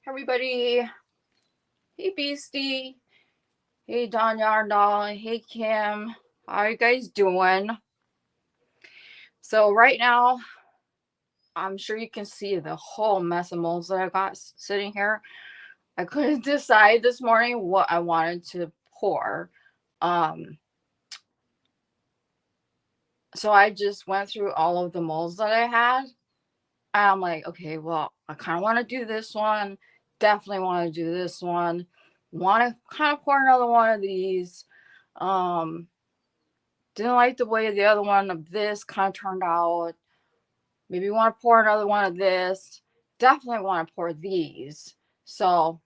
Everybody. Hey, Beastie. Hey, Don Yarndall. Hey, Kim. How are you guys doing? So, right now, I'm sure you can see the whole mess of molds that I got sitting here. I couldn't decide this morning what I wanted to pour. Um, so, I just went through all of the molds that I had. And I'm like, okay, well, I kind of want to do this one. Definitely want to do this one. Want to kind of pour another one of these. Um, didn't like the way the other one of this kind of turned out. Maybe want to pour another one of this. Definitely want to pour these. So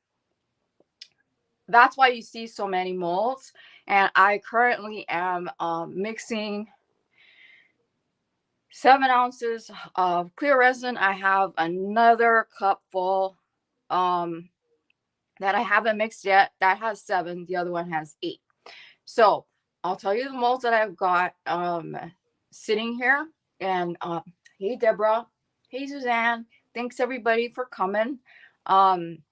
that's why you see so many molds. And I currently am mixing 7 ounces of clear resin. I have another cup full um, that I haven't mixed yet. That has 7. The other one has 8. So I'll tell you the molds that I've got sitting here. And hey, Deborah. Hey, Suzanne. Thanks, everybody, for coming. Um,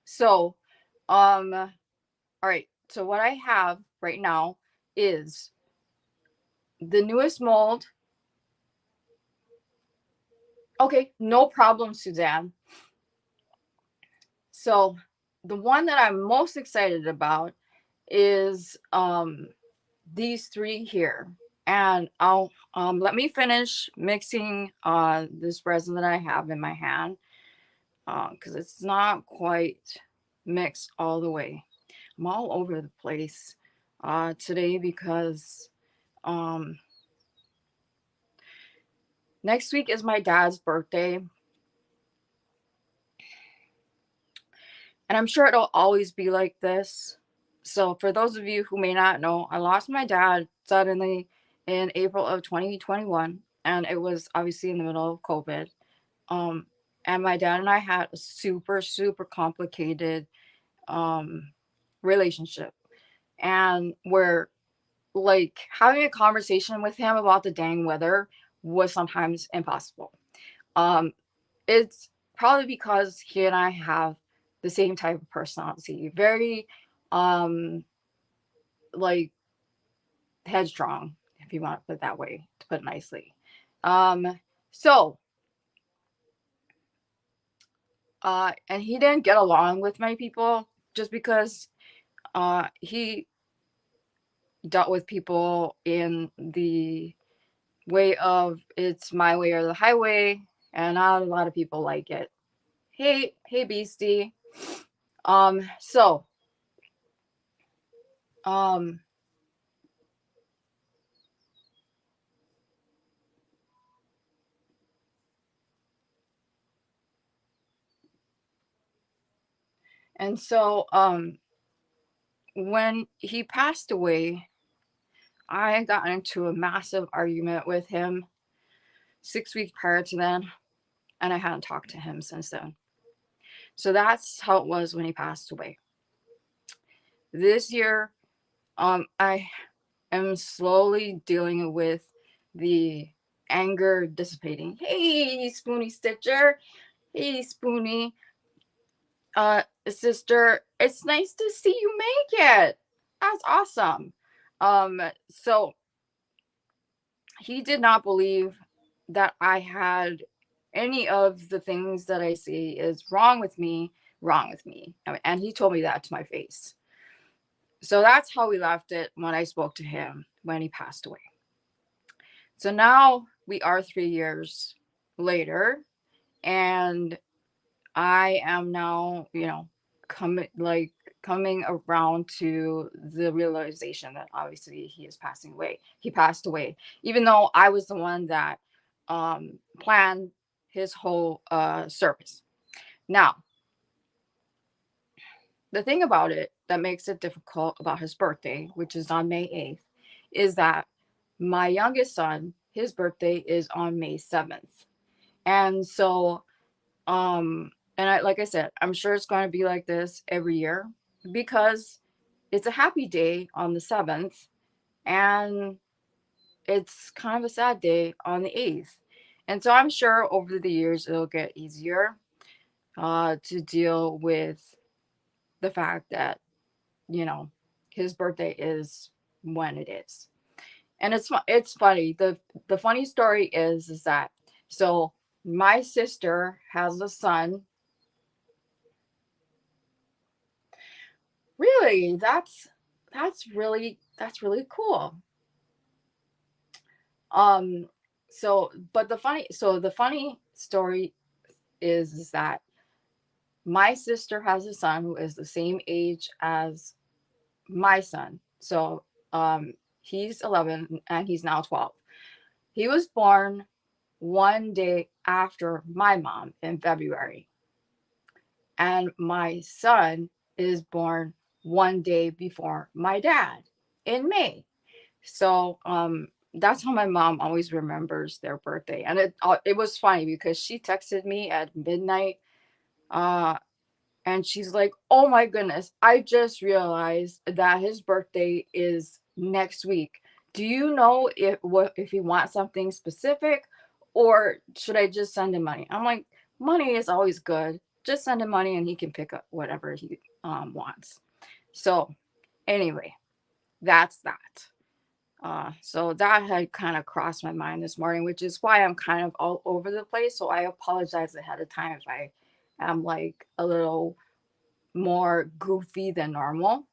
so, all right. So what I have right now is the newest mold. Okay, no problem, Suzanne. So the one that I'm most excited about is these 3 here. And I'll let me finish mixing this resin that I have in my hand because it's not quite mixed all the way. I'm all over the place today because um, next week is my dad's birthday. And I'm sure it'll always be like this. So, for those of you who may not know, I lost my dad suddenly in April of 2021. And it was obviously in the middle of COVID. Um, and my dad and I had a super, super complicated um, relationship. And we're like having a conversation with him about the dang weather was sometimes impossible. Um, it's probably because he and I have the same type of personality, very um like headstrong, if you want to put it that way, to put it nicely. So and he didn't get along with many people just because he dealt with people in the way of it's my way or the highway, and not a lot of people like it. Hey, Beastie. So um and so when he passed away, I got into a massive argument with him 6 weeks prior to then, and I hadn't talked to him since then. So that's how it was when he passed away. This year, I am slowly dealing with the anger dissipating. Hey, Spoony Stitcher. Hey, Spoony. Sister, it's nice to see you make it. That's awesome. So he did not believe that I had any of the things that I see is wrong with me, wrong with me. I mean, and he told me that to my face. So that's how we left it when I spoke to him when he passed away. So now we are 3 years later, and I am now, coming around to the realization that obviously he is passing away. He passed away, even though I was the one that planned his whole service. Now, the thing about it that makes it difficult about his birthday, which is on May 8th, is that my youngest son, his birthday is on May 7th. And so and like I said, I'm sure it's going to be like this every year because it's a happy day on the 7th and it's kind of a sad day on the 8th. And so I'm sure over the years it'll get easier. to deal with the fact that, you know, his birthday is when it is. And it's funny. The funny story is that, so my sister has a son. Really, that's really cool. Um, the funny story is that my sister has a son who is the same age as my son. So he's 11 and he's now 12. He was born one day after my mom in February, and my son is born one day before my dad in May. So that's how my mom always remembers their birthday. And it was funny because she texted me at midnight, uh and she's like, "Oh my goodness, I just realized that his birthday is next week. Do you know if he wants something specific, or should I just send him money?" I'm like, "Money is always good. Just send him money and he can pick up whatever he wants." So anyway, that's that. So that had kind of crossed my mind this morning, which is why I'm kind of all over the place. So I apologize ahead of time if I am like a little more goofy than normal.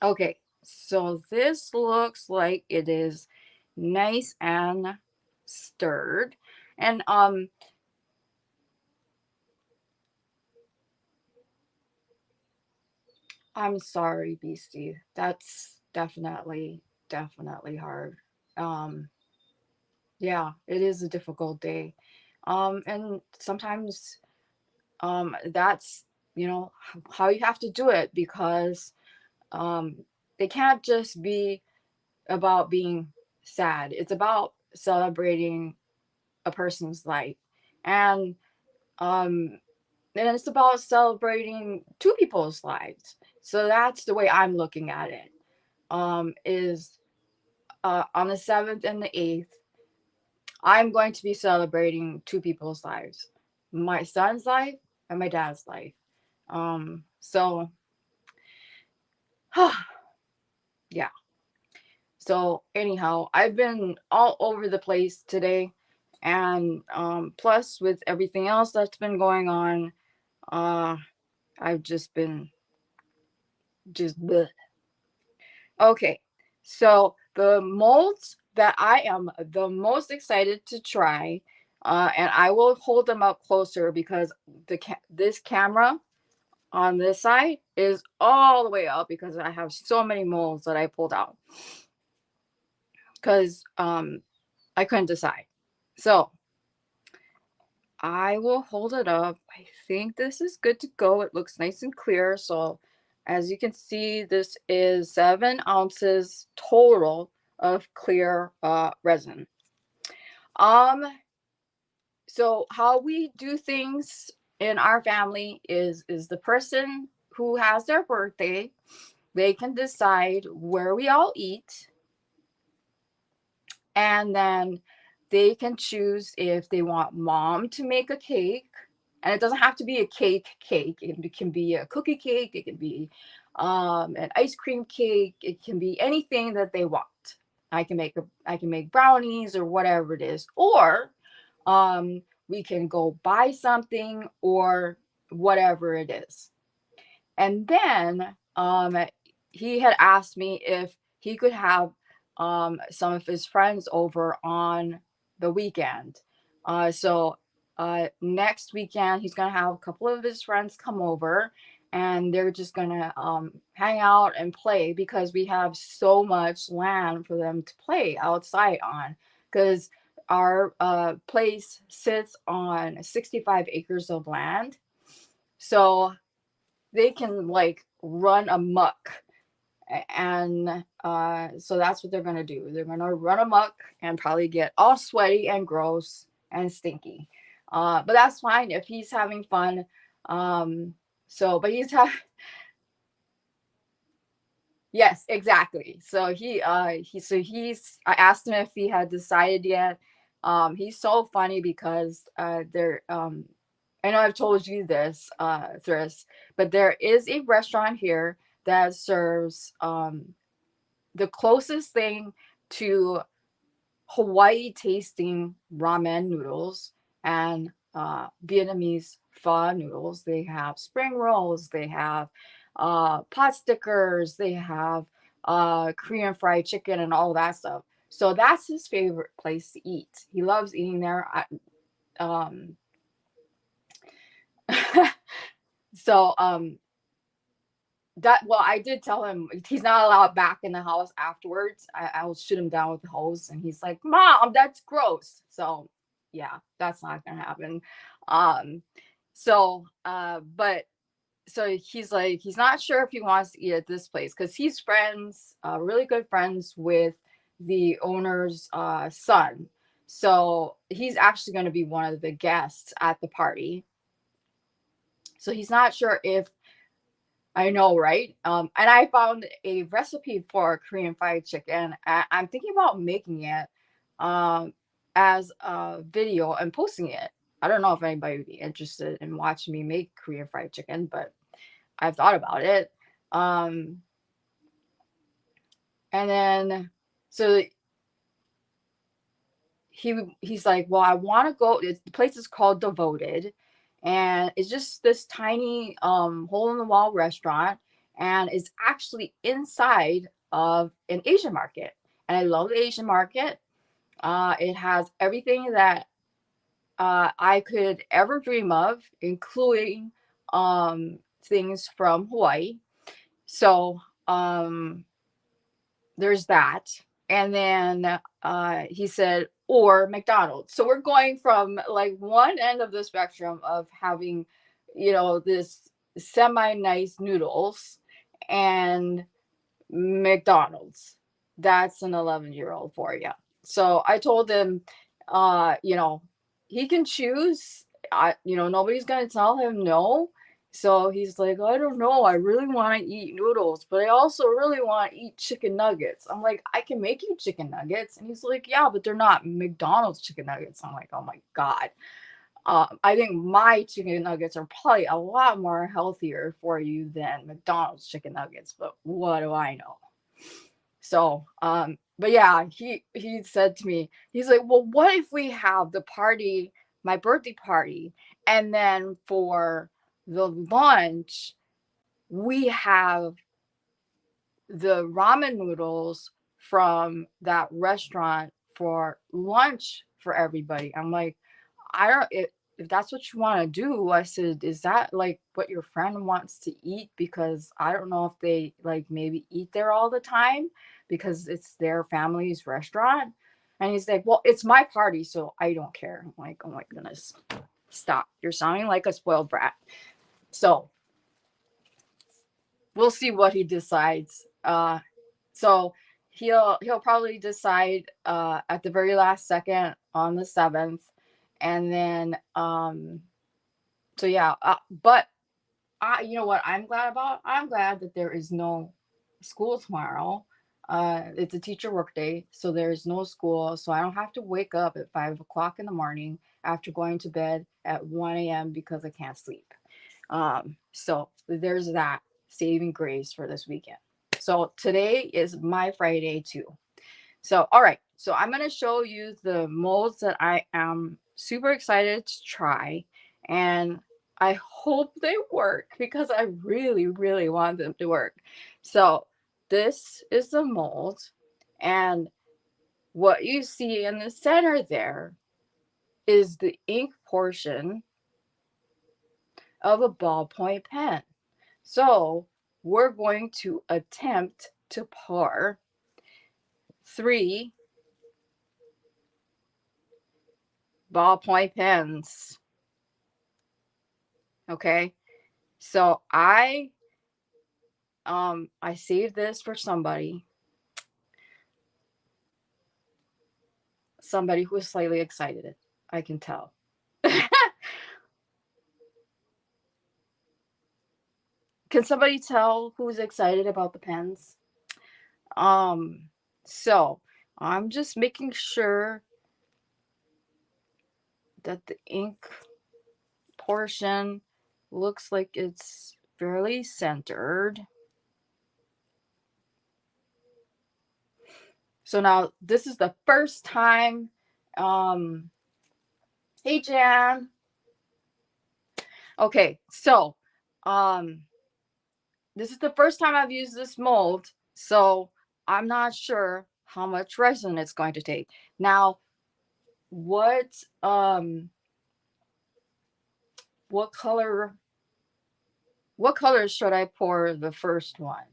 Okay, so this looks like it is nice and stirred. And I'm sorry, Beastie. That's definitely hard. Um yeah, it is a difficult day. And sometimes that's, how you have to do it, because um they can't just be about being sad. It's about celebrating a person's life. And um and it's about celebrating two people's lives. So that's the way I'm looking at it. Is On the 7th and the 8th, I'm going to be celebrating two people's lives. My son's life and my dad's life. So yeah. So anyhow, I've been all over the place today, and plus with everything else that's been going on, uh, I've just been just bleh. Okay. So the molds that I am the most excited to try, and I will hold them up closer because this camera on this side is all the way up because I have so many molds that I pulled out because I couldn't decide. So I will hold it up. I think this is good to go. It looks nice and clear. So as you can see, this is 7 ounces total of clear resin. Um, so how we do things in our family is the person who has their birthday, they can decide where we all eat, and then they can choose if they want mom to make a cake. And it doesn't have to be a cake. It can be a cookie cake, it can be an ice cream cake, it can be anything that they want. I can make brownies or whatever it is, or we can go buy something or whatever it is. And then he had asked me if he could have some of his friends over on the weekend. So next weekend, he's going to have a couple of his friends come over, and they're just going to hang out and play because we have so much land for them to play outside on. Because our place sits on 65 acres of land. So they can like run amok, and so that's what they're gonna do. They're gonna run amok and probably get all sweaty and gross and stinky, but that's fine if he's having fun. But yes, exactly. So he's I asked him if he had decided yet. He's so funny because they're I know I've told you this, Thris, but there is a restaurant here that serves the closest thing to Hawaii tasting ramen noodles and Vietnamese pho noodles. They have spring rolls, they have pot stickers, they have Korean fried chicken and all that stuff. So that's his favorite place to eat. He loves eating there. Um, so that, well, I did tell him he's not allowed back in the house afterwards. I'll shoot him down with the hose, and he's like, "Mom, that's gross." So yeah, that's not gonna happen. Um, but so he's like, he's not sure if he wants to eat at this place because he's friends, really good friends with the owner's son. So he's actually going to be one of the guests at the party. So he's not sure if, I know, right? And I found a recipe for Korean fried chicken. I'm thinking about making it um, as a video and posting it. I don't know if anybody would be interested in watching me make Korean fried chicken, but I've thought about it. Um, and then, so he's like, well, I want to go. The place is called Devoted, and it's just this tiny hole in the wall restaurant, and it's actually inside of an Asian market. And I love the Asian market. It has everything that I could ever dream of, including things from Hawaii. So there's that. And then he said, or McDonald's. So we're going from like one end of the spectrum of having, this semi nice noodles and McDonald's. That's an 11-year-old for you. So I told him, he can choose. Nobody's going to tell him no. So he's like, I don't know. I really want to eat noodles, but I also really want to eat chicken nuggets. I'm like, I can make you chicken nuggets. And he's like, yeah, but they're not McDonald's chicken nuggets. I'm like, oh my God. I think my chicken nuggets are probably a lot more healthier for you than McDonald's chicken nuggets, but what do I know? So, but yeah, he said to me, he's like, well, what if we have the party, my birthday party, and then for the lunch, we have the ramen noodles from that restaurant for lunch for everybody. I'm like, I don't, if that's what you want to do, I said, is that like what your friend wants to eat? Because I don't know if they like maybe eat there all the time because it's their family's restaurant. And he's like, well, it's my party, so I don't care. I'm like, oh my goodness, stop. You're sounding like a spoiled brat. So we'll see what he decides. So he'll probably decide at the very last second on the 7th, and then so yeah. But you know what I'm glad about? I'm glad that there is no school tomorrow. It's a teacher work day, so there's no school, so I don't have to wake up at 5 o'clock in the morning after going to bed at 1 a.m. because I can't sleep. So there's that saving grace for this weekend. So today is my Friday too. So, all right. So I'm going to show you the molds that I am super excited to try. And I hope they work because I really, really want them to work. So this is the mold. And what you see in the center there is the ink portion of a ballpoint pen. So we're going to attempt to pour 3 ballpoint pens. Okay. So I saved this for somebody who is slightly excited. I can tell. Can somebody tell who's excited about the pens? So I'm just making sure that the ink portion looks like it's fairly centered. So now this is the first time. Hey Jan. Okay, so this is the first time I've used this mold, so I'm not sure how much resin it's going to take. Now, what color should I pour the first one?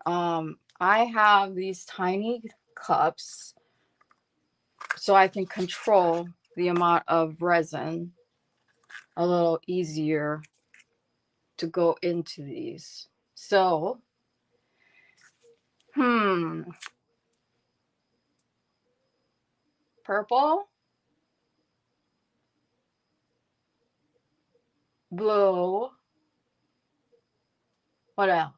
I have these tiny cups so I can control the amount of resin a little easier to go into these. So, purple, blue, what else?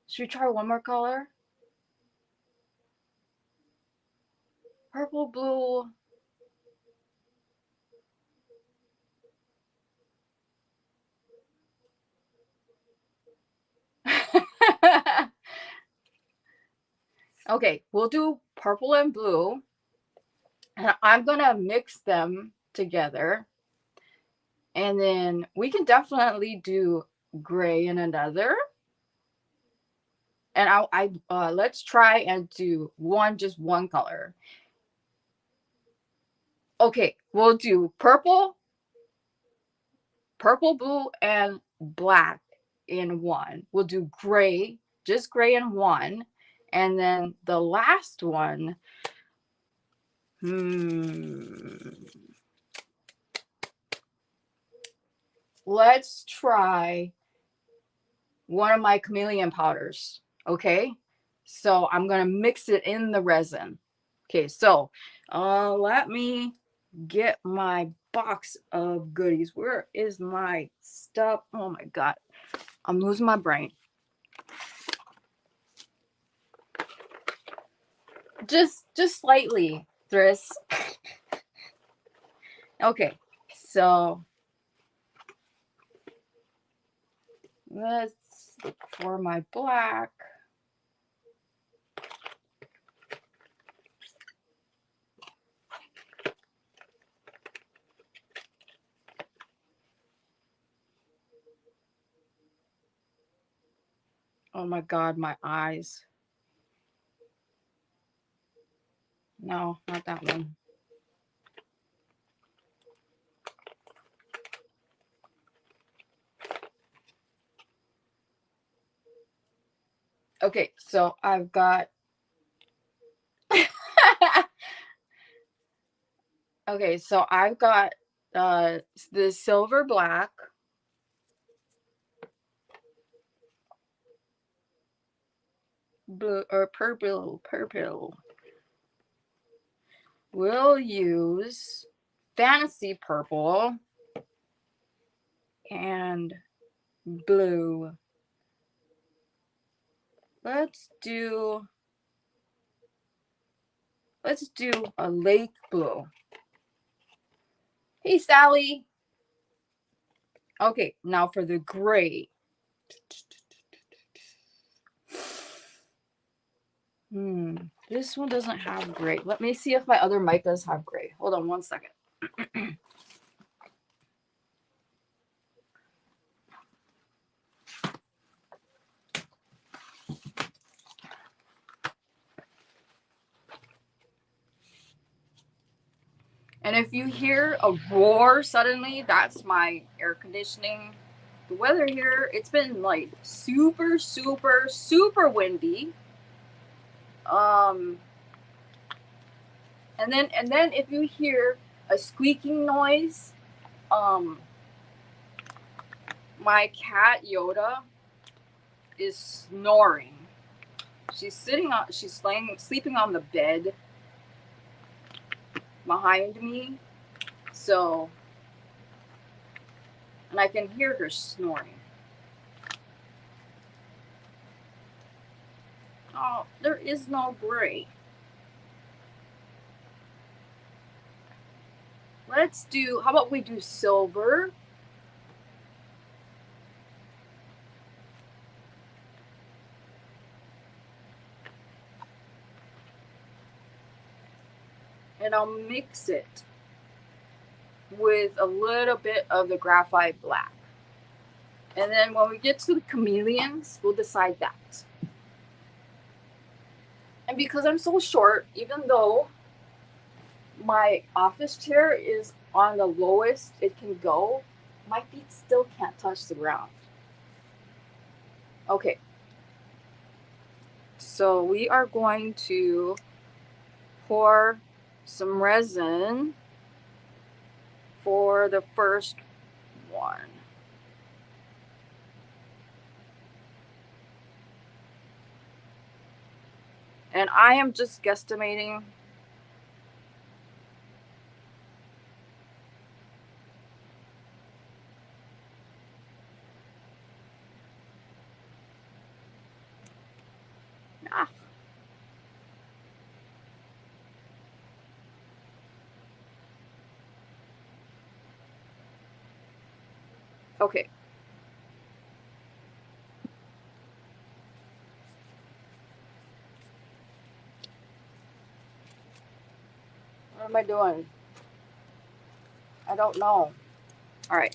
Should we try one more color? Purple, blue. Okay, we'll do purple and blue. And I'm going to mix them together. And then we can definitely do gray in another. And let's try and do just one color. Okay, we'll do purple, blue, and black in one. We'll do gray, just gray in one. And then the last one, let's try one of my chameleon powders. Okay, so I'm gonna mix it in the resin. Okay, so let me get my box of goodies. Where is my stuff? Oh my god, I'm losing my brain. Just slightly, Thris. Okay, so let's look for my black. Oh my god, my eyes. No, not that one. Okay, so I've got okay, so I've got the silver black, blue, or purple. We'll use fantasy purple and blue. Let's do a lake blue. Hey, Sally. Okay, now for the gray. This one doesn't have gray. Let me see if my other micas have gray. Hold on one second. And if you hear a roar suddenly, that's my air conditioning. The weather here, it's been like super, super, super windy. And then if you hear a squeaking noise, my cat Yoda is snoring. She's sleeping on the bed behind me. So, and I can hear her snoring. Oh, there is no gray. Let's do, how about we do silver? And I'll mix it with a little bit of the graphite black. And then when we get to the chameleons, we'll decide that. And because I'm so short, even though my office chair is on the lowest it can go, my feet still can't touch the ground. Okay. So we are going to pour some resin for the first one. And I am just guesstimating. Okay. What am I doing? I don't know. All right.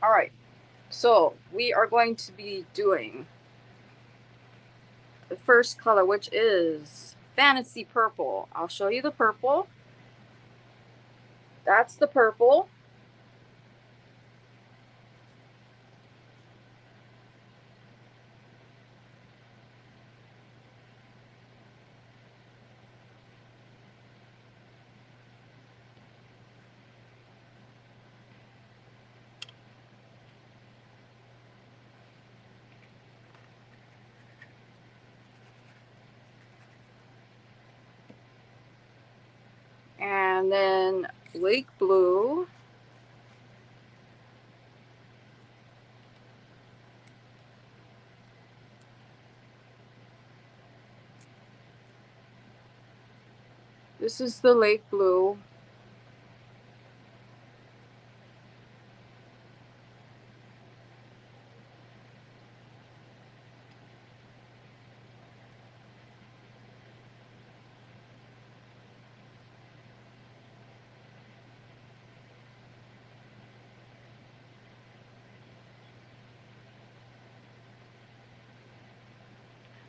All right. So we are going to be doing the first color, which is Fantasy Purple. I'll show you the purple. That's the purple. And then Lake Blue. This is the Lake Blue.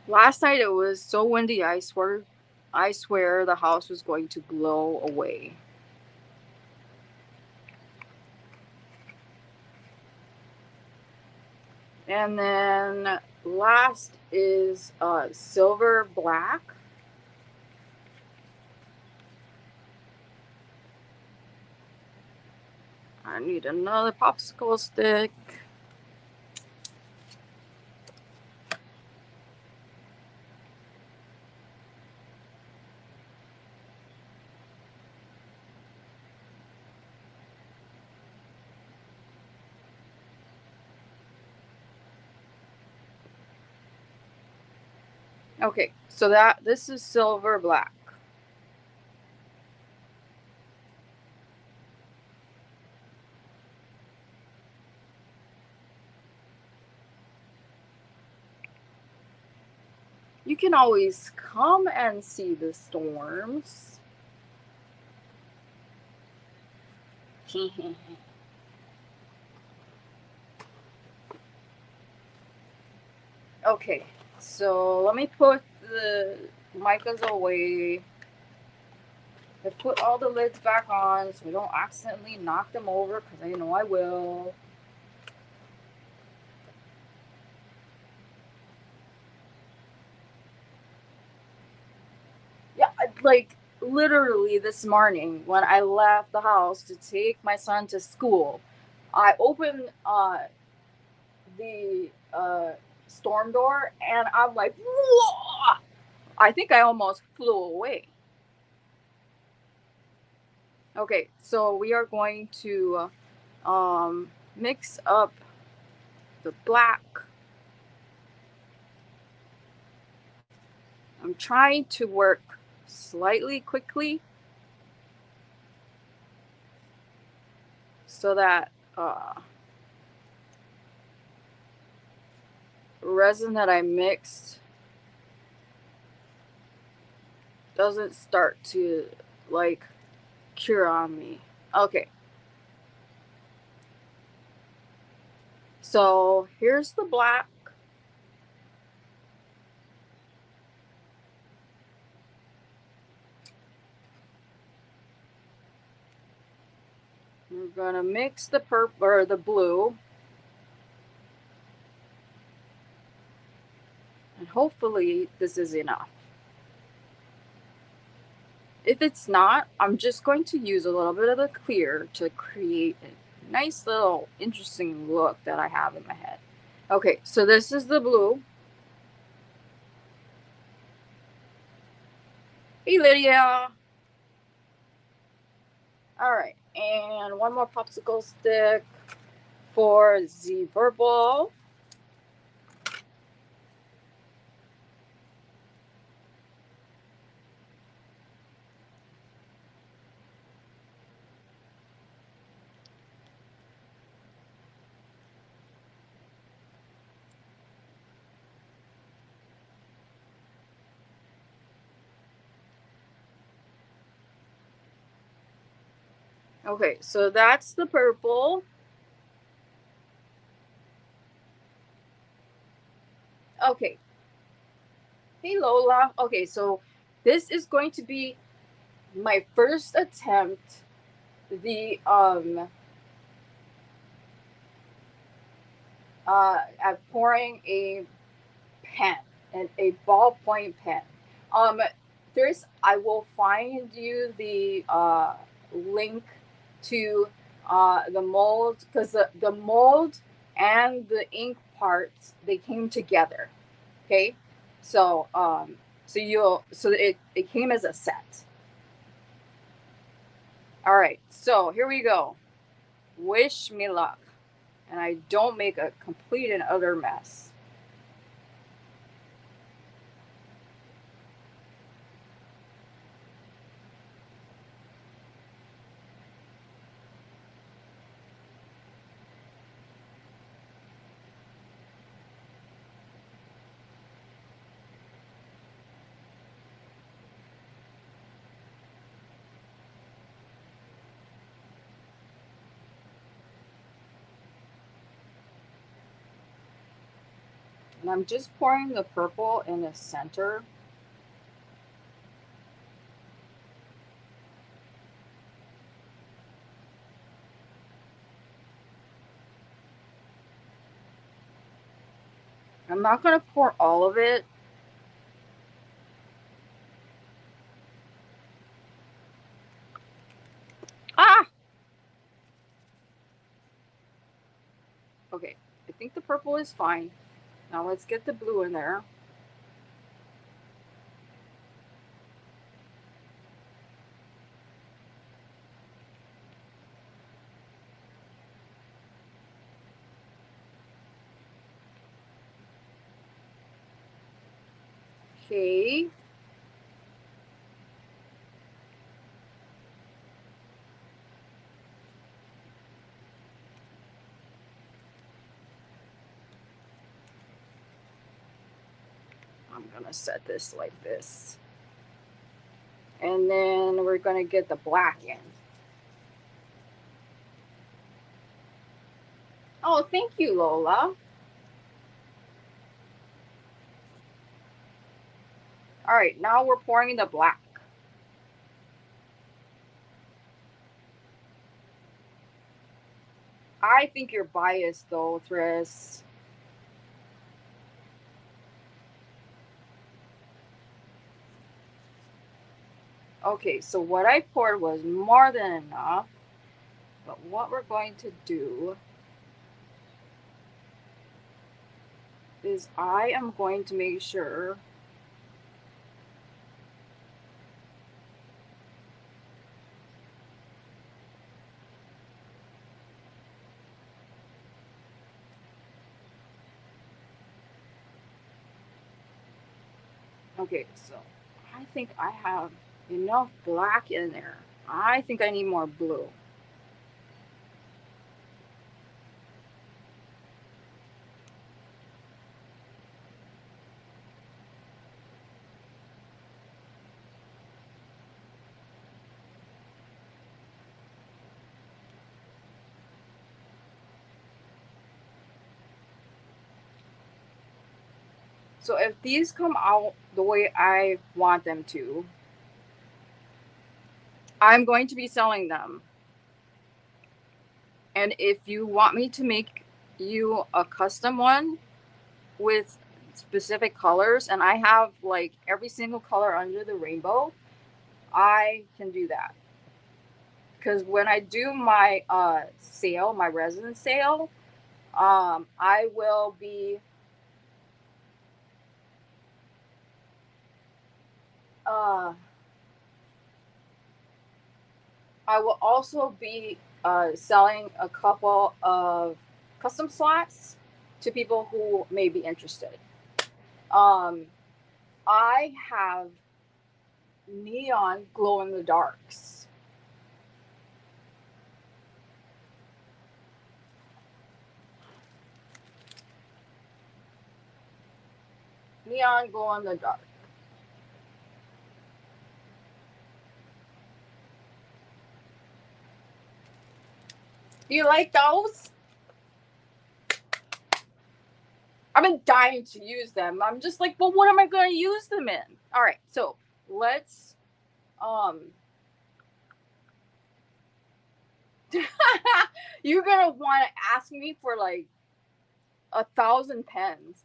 Last night it was so windy, I swear the house was going to blow away. And then last is silver black. I need another popsicle stick. Okay, so this is silver black. You can always come and see the storms. Okay, so let me put the micas away. I put all the lids back on so we don't accidentally knock them over, because I know I will. Yeah, like literally this morning when I left the house to take my son to school, I opened the storm door and I'm like, whoa! I think I almost flew away. Okay, so we are going to mix up the black I'm trying to work slightly quickly so that resin that I mixed doesn't start to like cure on me. Okay. So here's the black. We're gonna mix the purple or the blue. And hopefully this is enough. If it's not, I'm just going to use a little bit of the clear to create a nice little interesting look that I have in my head. Okay, so this is the blue. Hey, Lydia. All right, and one more popsicle stick for the purple. Okay, so that's the purple. Okay. Hey, Lola. Okay, so this is going to be my first attempt the at pouring a pen and a ballpoint pen. Um, I will find you the link to the mold because the mold and the ink parts they came together. Okay, so it came as a set. All right, so here we go. Wish me luck, and I don't make a complete and utter mess. And I'm just pouring the purple in the center. I'm not going to pour all of it. Ah! Okay, I think the purple is fine. Now let's get the blue in there. Okay. I'm going to set this like this. And then we're going to get the black in. Oh, thank you, Lola. All right, now we're pouring the black. I think you're biased though, Thris. Okay, so what I poured was more than enough. But what we're going to do is I am going to make sure Okay, so I think I have enough black in there. I think I need more blue. So if these come out the way I want them to, I'm going to be selling them. And if you want me to make you a custom one with specific colors, and I have like every single color under the rainbow, I can do that. Because when I do my sale, my resin sale, I will be uh, I will also be selling a couple of custom slots to people who may be interested. Um, I have neon glow in the darks. Neon glow in the dark. Do you like those? I've been dying to use them. I'm just like, well, what am I going to use them in? All right, so let's. You're gonna want to ask me for like 1,000 pens.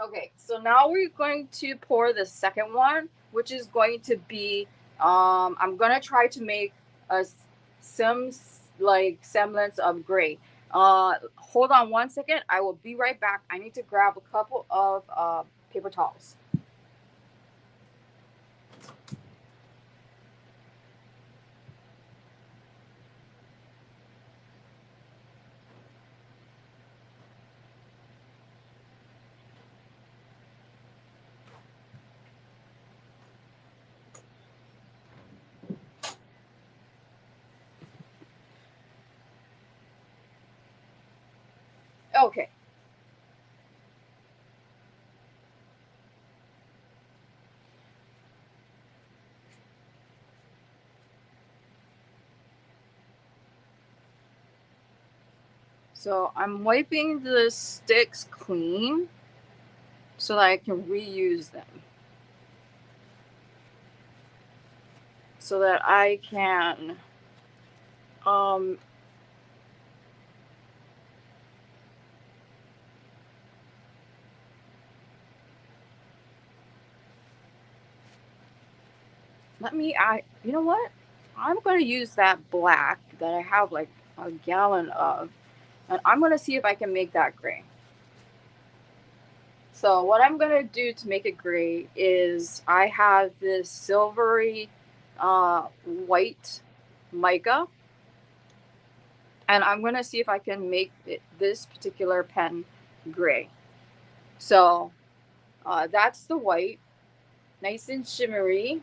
Okay, so now we're going to pour the second one, which is going to be. I'm gonna try to make a some like semblance of gray. Hold on 1 second. I will be right back. I need to grab a couple of paper towels. Okay. So I'm wiping the sticks clean so that I can reuse them. So that I can um you know what? I'm going to use that black that I have like a gallon of, and I'm going to see if I can make that gray. So what I'm going to do to make it gray is I have this silvery white mica, and I'm going to see if I can make this particular pen gray. So that's the white, nice and shimmery.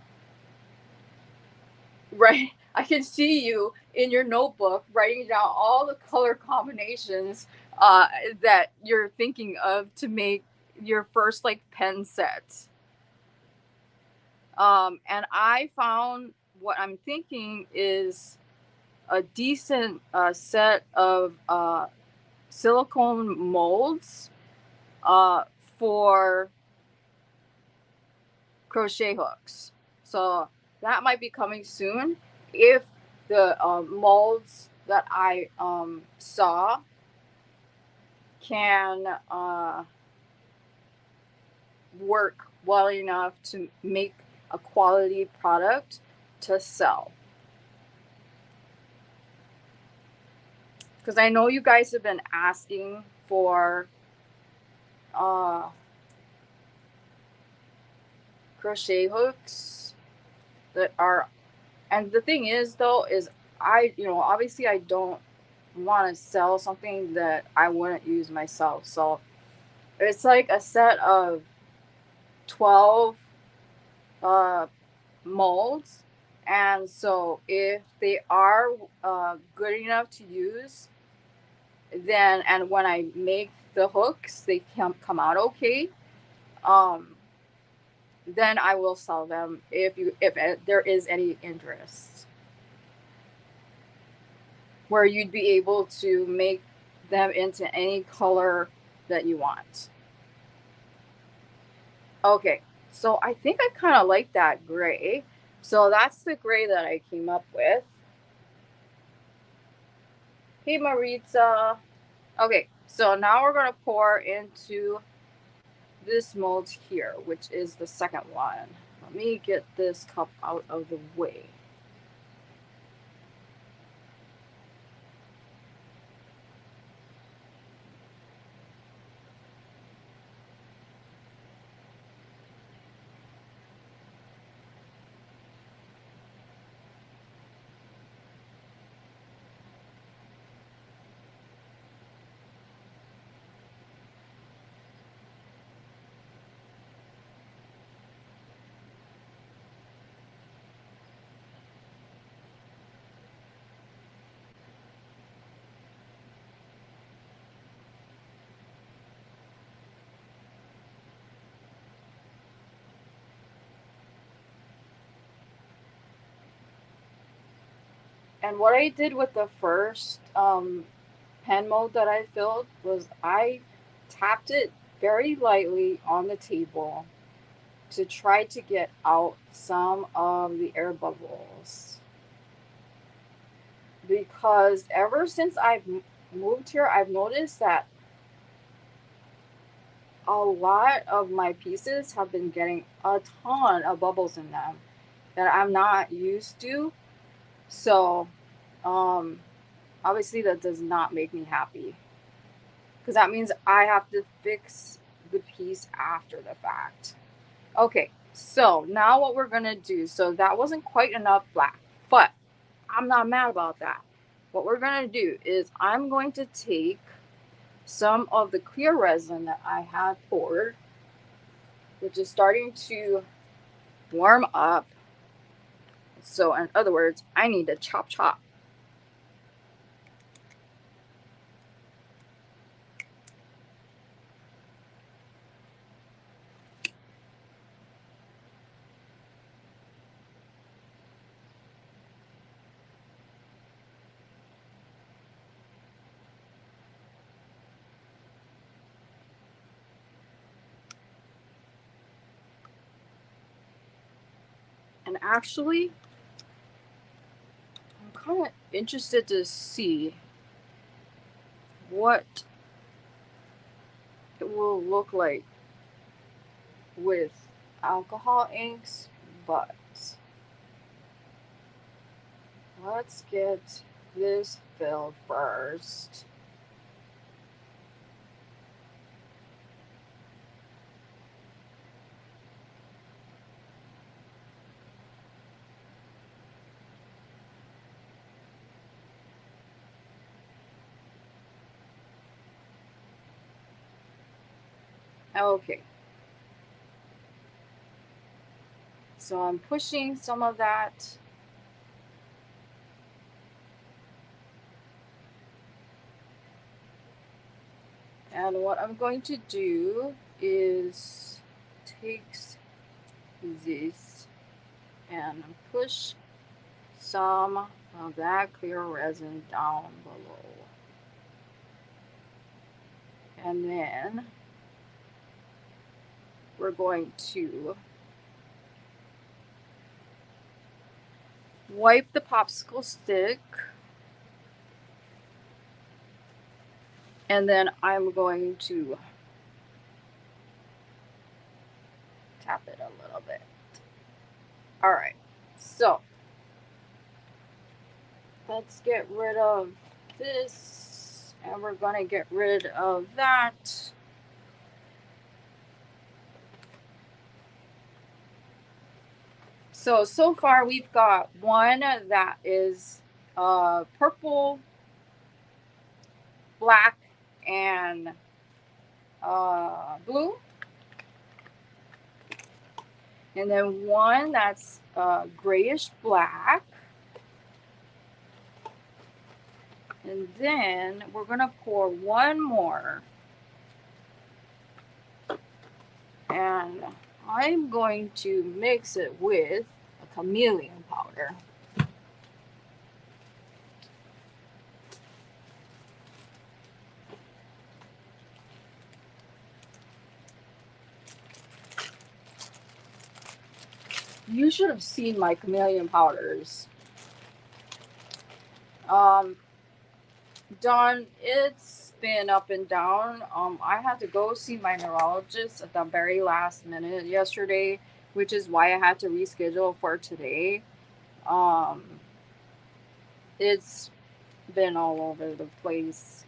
Right. I can see you in your notebook writing down all the color combinations that you're thinking of to make your first like pen set. And I found what I'm thinking is a decent set of silicone molds uh, for crochet hooks. So that might be coming soon if the molds that I saw can work well enough to make a quality product to sell. Because I know you guys have been asking for uh, crochet hooks that are, and the thing is though is obviously I don't want to sell something that I wouldn't use myself. So it's like a set of 12 uh, molds. And so if they are good enough to use, then, and when I make the hooks, they come out okay. Um, then I will sell them if there is any interest, where you'd be able to make them into any color that you want. Okay, so I think I kind of like that gray. So that's the gray that I came up with. Hey, Maritza. Okay, so now we're going to pour into this mold here, which is the second one. Let me get this cup out of the way. And what I did with the first pen mold that I filled was I tapped it very lightly on the table to try to get out some of the air bubbles. Because ever since I've moved here, I've noticed that a lot of my pieces have been getting a ton of bubbles in them that I'm not used to. So, um, obviously, that does not make me happy because that means I have to fix the piece after the fact. Okay, so now what we're gonna do, so that wasn't quite enough black, but I'm not mad about that. What we're gonna do is I'm going to take some of the clear resin that I had poured, which is starting to warm up. So, in other words, I need to chop chop. And actually, I'm kind of interested to see what it will look like with alcohol inks, but let's get this filled first. Okay, so I'm pushing some of that. And what I'm going to do is take this and push some of that clear resin down below. And then we're going to wipe the popsicle stick. And then I'm going to tap it a little bit. All right, so let's get rid of this, and we're gonna get rid of that. So far we've got one that is purple black and blue, and then one that's grayish black, and then we're gonna pour one more, and I'm going to mix it with a chameleon powder. You should have seen my chameleon powders. Dawn, it's been up and down. I had to go see my neurologist at the very last minute yesterday, which is why I had to reschedule for today. Um, it's been all over the place.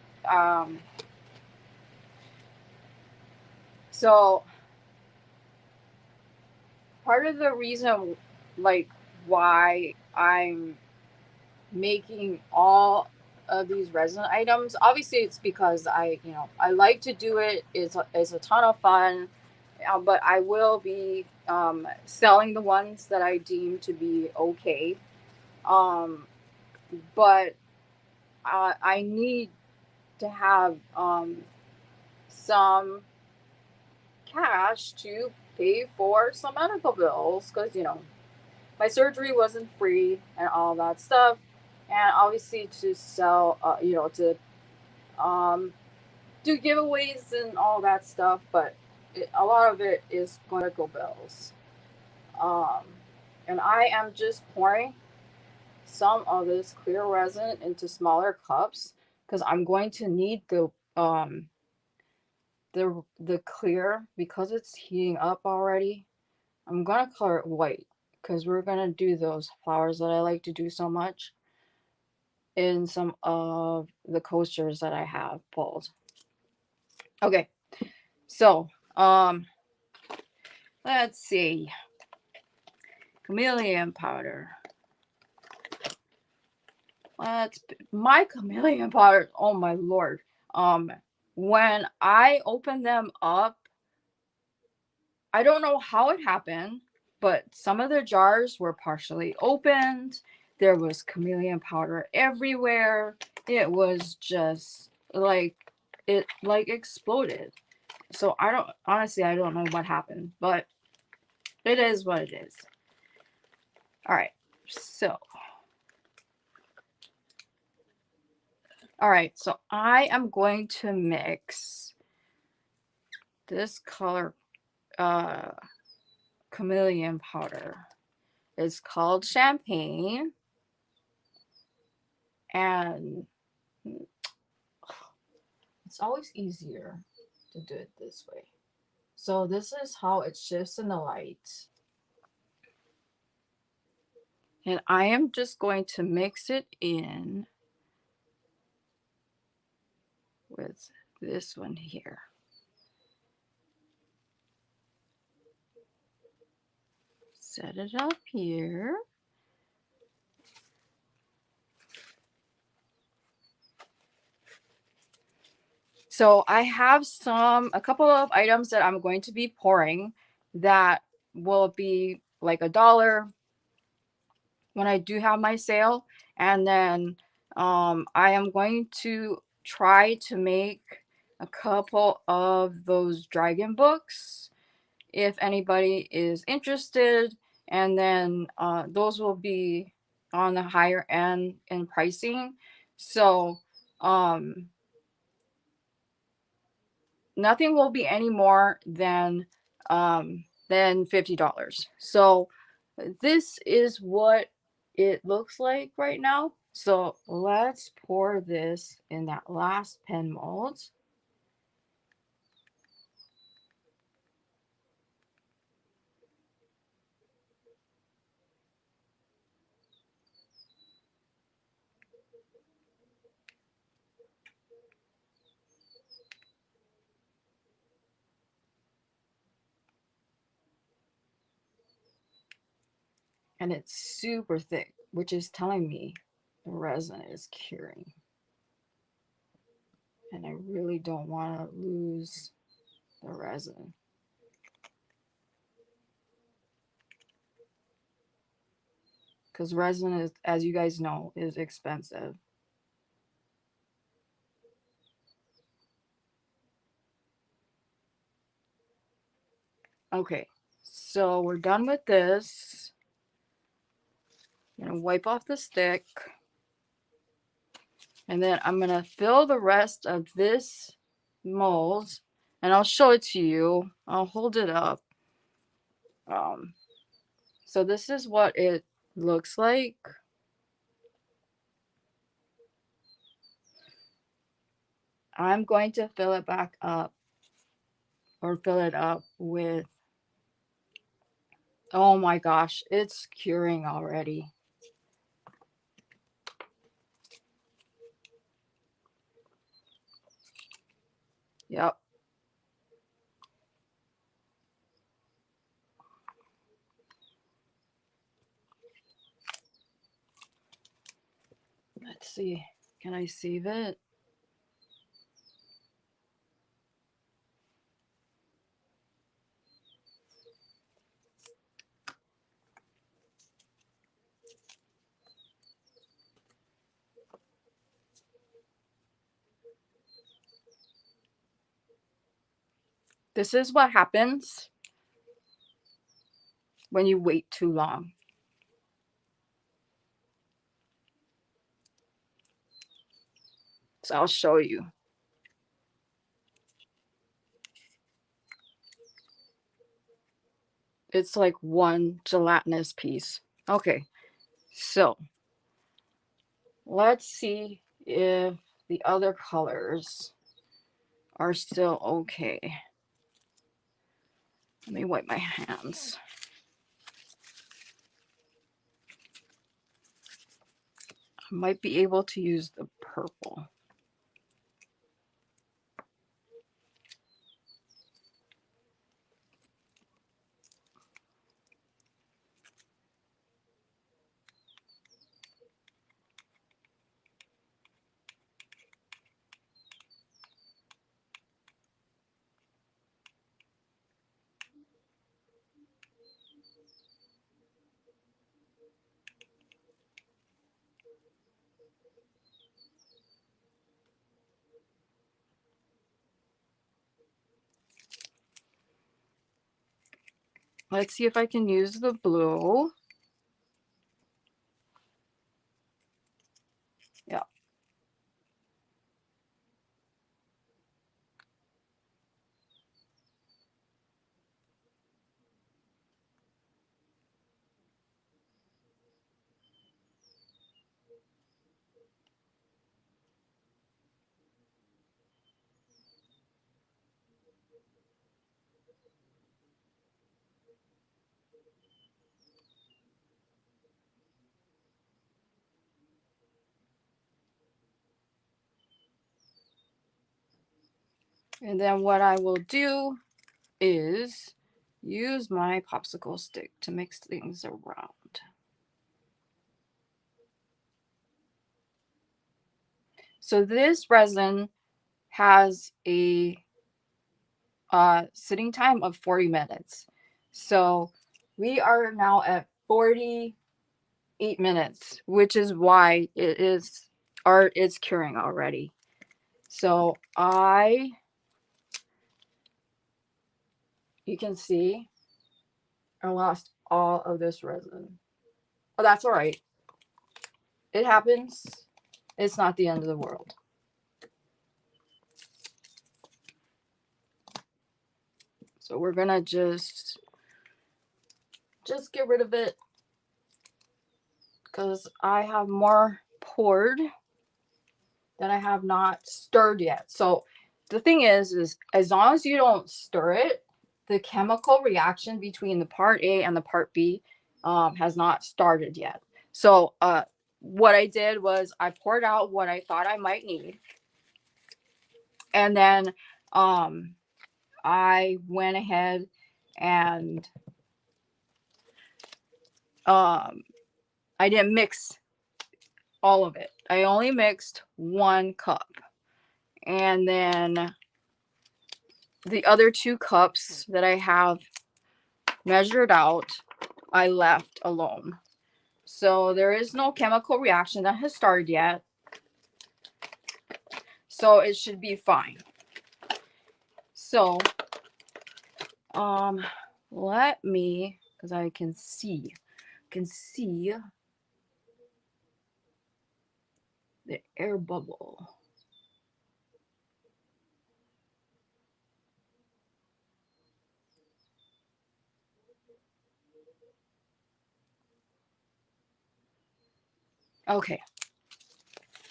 So part of the reason, like, why I'm making all of these resin items, obviously it's because I like to do it. It's a ton of fun, but I will be selling the ones that I deem to be okay. Um, but I need to have some cash to pay for some medical bills, because my surgery wasn't free and all that stuff, and obviously to sell, to um, do giveaways and all that stuff, but a lot of it is going to go bills. Um, and I am just pouring some of this clear resin into smaller cups because I'm going to need the clear, because it's heating up already. I'm gonna color it white because we're gonna do those flowers that I like to do so much in some of the coasters that I have pulled. Okay, so let's see. Chameleon powder. My chameleon powder. Oh my lord. When I open them up, I don't know how it happened, but some of the jars were partially opened. There was chameleon powder everywhere. It was just like it like exploded. So I don't know what happened, but it is what it is. All right. So I am going to mix this color chameleon powder. It's called champagne, and it's always easier to do it this way. So this is how it shifts in the light. And I am just going to mix it in with this one here. Set it up here. So I have a couple of items that I'm going to be pouring that will be like $1 when I do have my sale. And then I am going to try to make a couple of those dragon books if anybody is interested. And then those will be on the higher end in pricing. So nothing will be any more than $50. So this is what it looks like right now. So let's pour this in that last pen mold. And it's super thick, which is telling me the resin is curing. And I really don't want to lose the resin. Because resin is, as you guys know, is expensive. Okay, so we're done with this. I'm going to wipe off the stick. And then I'm going to fill the rest of this mold. And I'll show it to you. I'll hold it up. So this is what it looks like. I'm going to fill it back up, or fill it up with, oh my gosh, it's curing already. Yep. Let's see. Can I save it? This is what happens when you wait too long. So I'll show you. It's like one gelatinous piece. Okay, so let's see if the other colors are still okay. Let me wipe my hands. I might be able to use the purple. Let's see if I can use the blue. Yeah. And then what I will do is use my popsicle stick to mix things around. So this resin has a sitting time of 40 minutes. So we are now at 48 minutes, which is why it's curing already. So you can see I lost all of this resin. Oh, that's all right. It happens. It's not the end of the world. So we're gonna just get rid of it because I have more poured that I have not stirred yet. So the thing is as long as you don't stir it, the chemical reaction between the part A and the part B has not started yet. So what I did was I poured out what I thought I might need. And then I went ahead and I didn't mix all of it. I only mixed 1 cup. And then the other 2 cups that I have measured out, I left alone. So there is no chemical reaction that has started yet. So it should be fine. So, let me, because I can see the air bubble. Okay.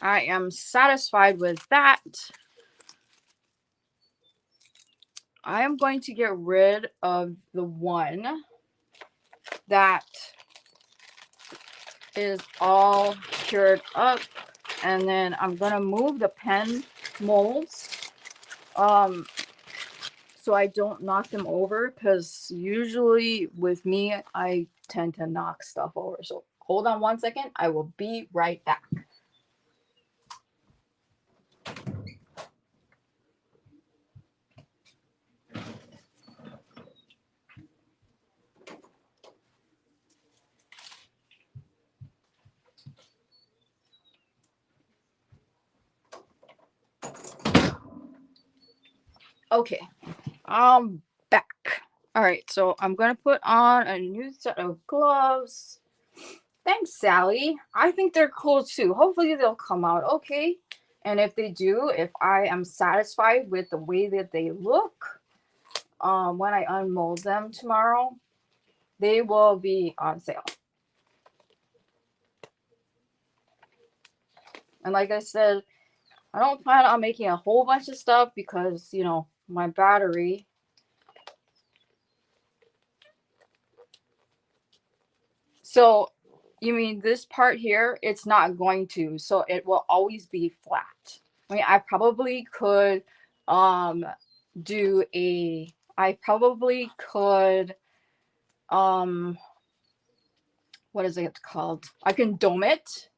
I am satisfied with that. I am going to get rid of the one that is all cured up, and then I'm gonna move the pen molds so I don't knock them over, because usually with me I tend to knock stuff over. So hold on 1 second, I will be right back. Okay, I'm back. All right, so I'm gonna put on a new set of gloves. Thanks, Sally. I think they're cool too. Hopefully they'll come out okay. And if they do, if I am satisfied with the way that they look, when I unmold them tomorrow, they will be on sale. And like I said, I don't plan on making a whole bunch of stuff because, you know, my battery. So, you mean this part here, it's not going to, so it will always be flat. I mean, I probably could do a, I probably could, what is it called? I can dome it.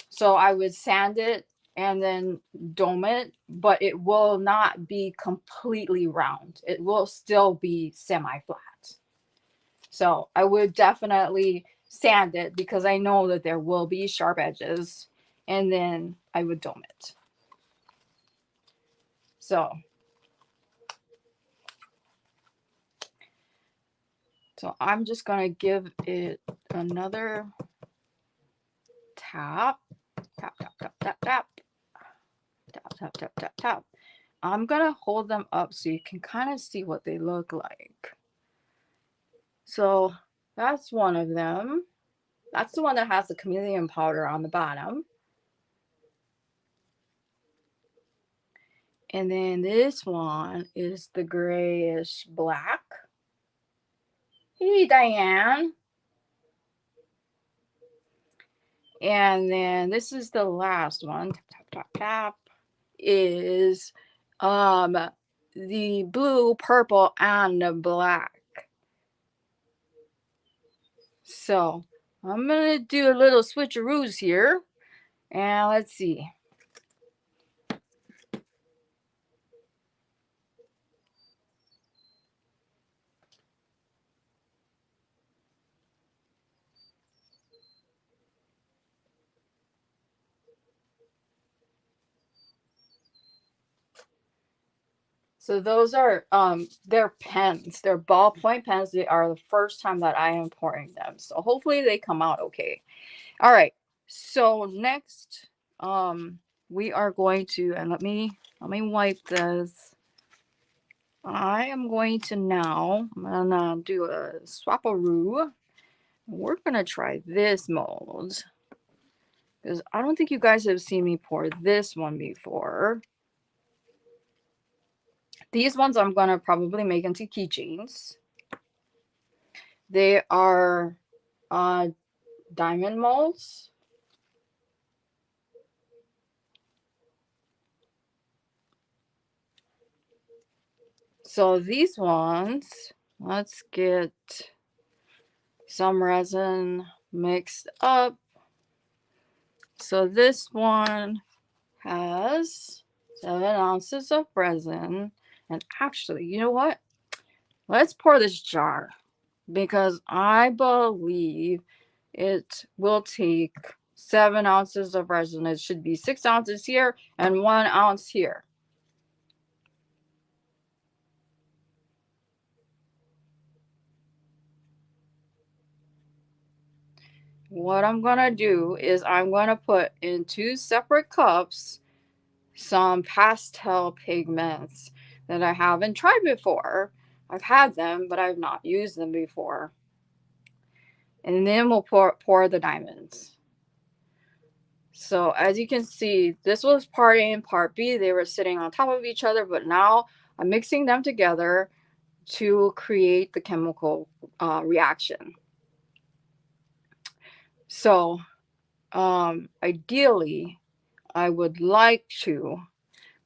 So I would sand it and then dome it, but it will not be completely round. It will still be semi-flat. So I would definitely sand it because I know that there will be sharp edges, and then I would dome it. So I'm just going to give it another tap. Tap, tap, tap, tap, tap. Tap, tap, tap, tap, tap. I'm going to hold them up so you can kind of see what they look like. So that's one of them. That's the one that has the chameleon powder on the bottom. And then this one is the grayish black. Hey, Diane. And then this is the last one. Tap, tap, tap, tap. Is the blue, purple, and the black. So I'm gonna do a little switcheroos here. And let's see. So those are they're pens. They're ballpoint pens. They are the first time that I am pouring them. So hopefully they come out okay. All right. So next we are going to, and let me wipe this. I am going to now, I'm gonna do a swap-a-roo. We're gonna try this mold, because I don't think you guys have seen me pour this one before. These ones I'm gonna probably make into keychains. They are diamond molds. So these ones, let's get some resin mixed up. So this one has 7 ounces of resin. And actually, you know what? Let's pour this jar because I believe it will take 7 ounces of resin. It should be 6 ounces here and 1 ounce here. What I'm gonna do is I'm gonna put in 2 separate cups some pastel pigments that I haven't tried before. I've had them, but I've not used them before. And then we'll pour the diamonds. So as you can see, this was part A and part B. They were sitting on top of each other, but now I'm mixing them together to create the chemical reaction. So ideally, I would like to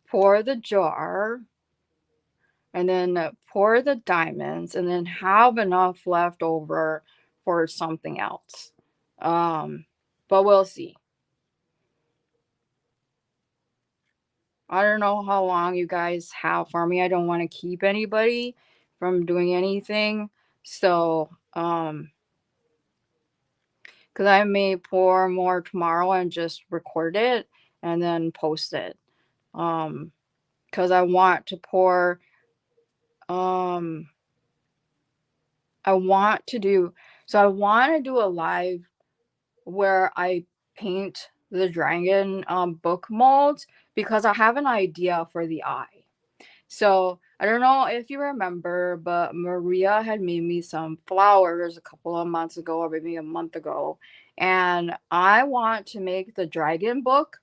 pour the jar and then pour the diamonds and then have enough left over for something else. But we'll see. I don't know how long you guys have for me. I don't want to keep anybody from doing anything. So, because I may pour more tomorrow and just record it and then post it. Because I want to pour, um, I want to do, so I want to do a live where I paint the dragon book molds because I have an idea for the eye. So I don't know if you remember, but Maria had made me some flowers a couple of months ago, or maybe a month ago, and I want to make the dragon book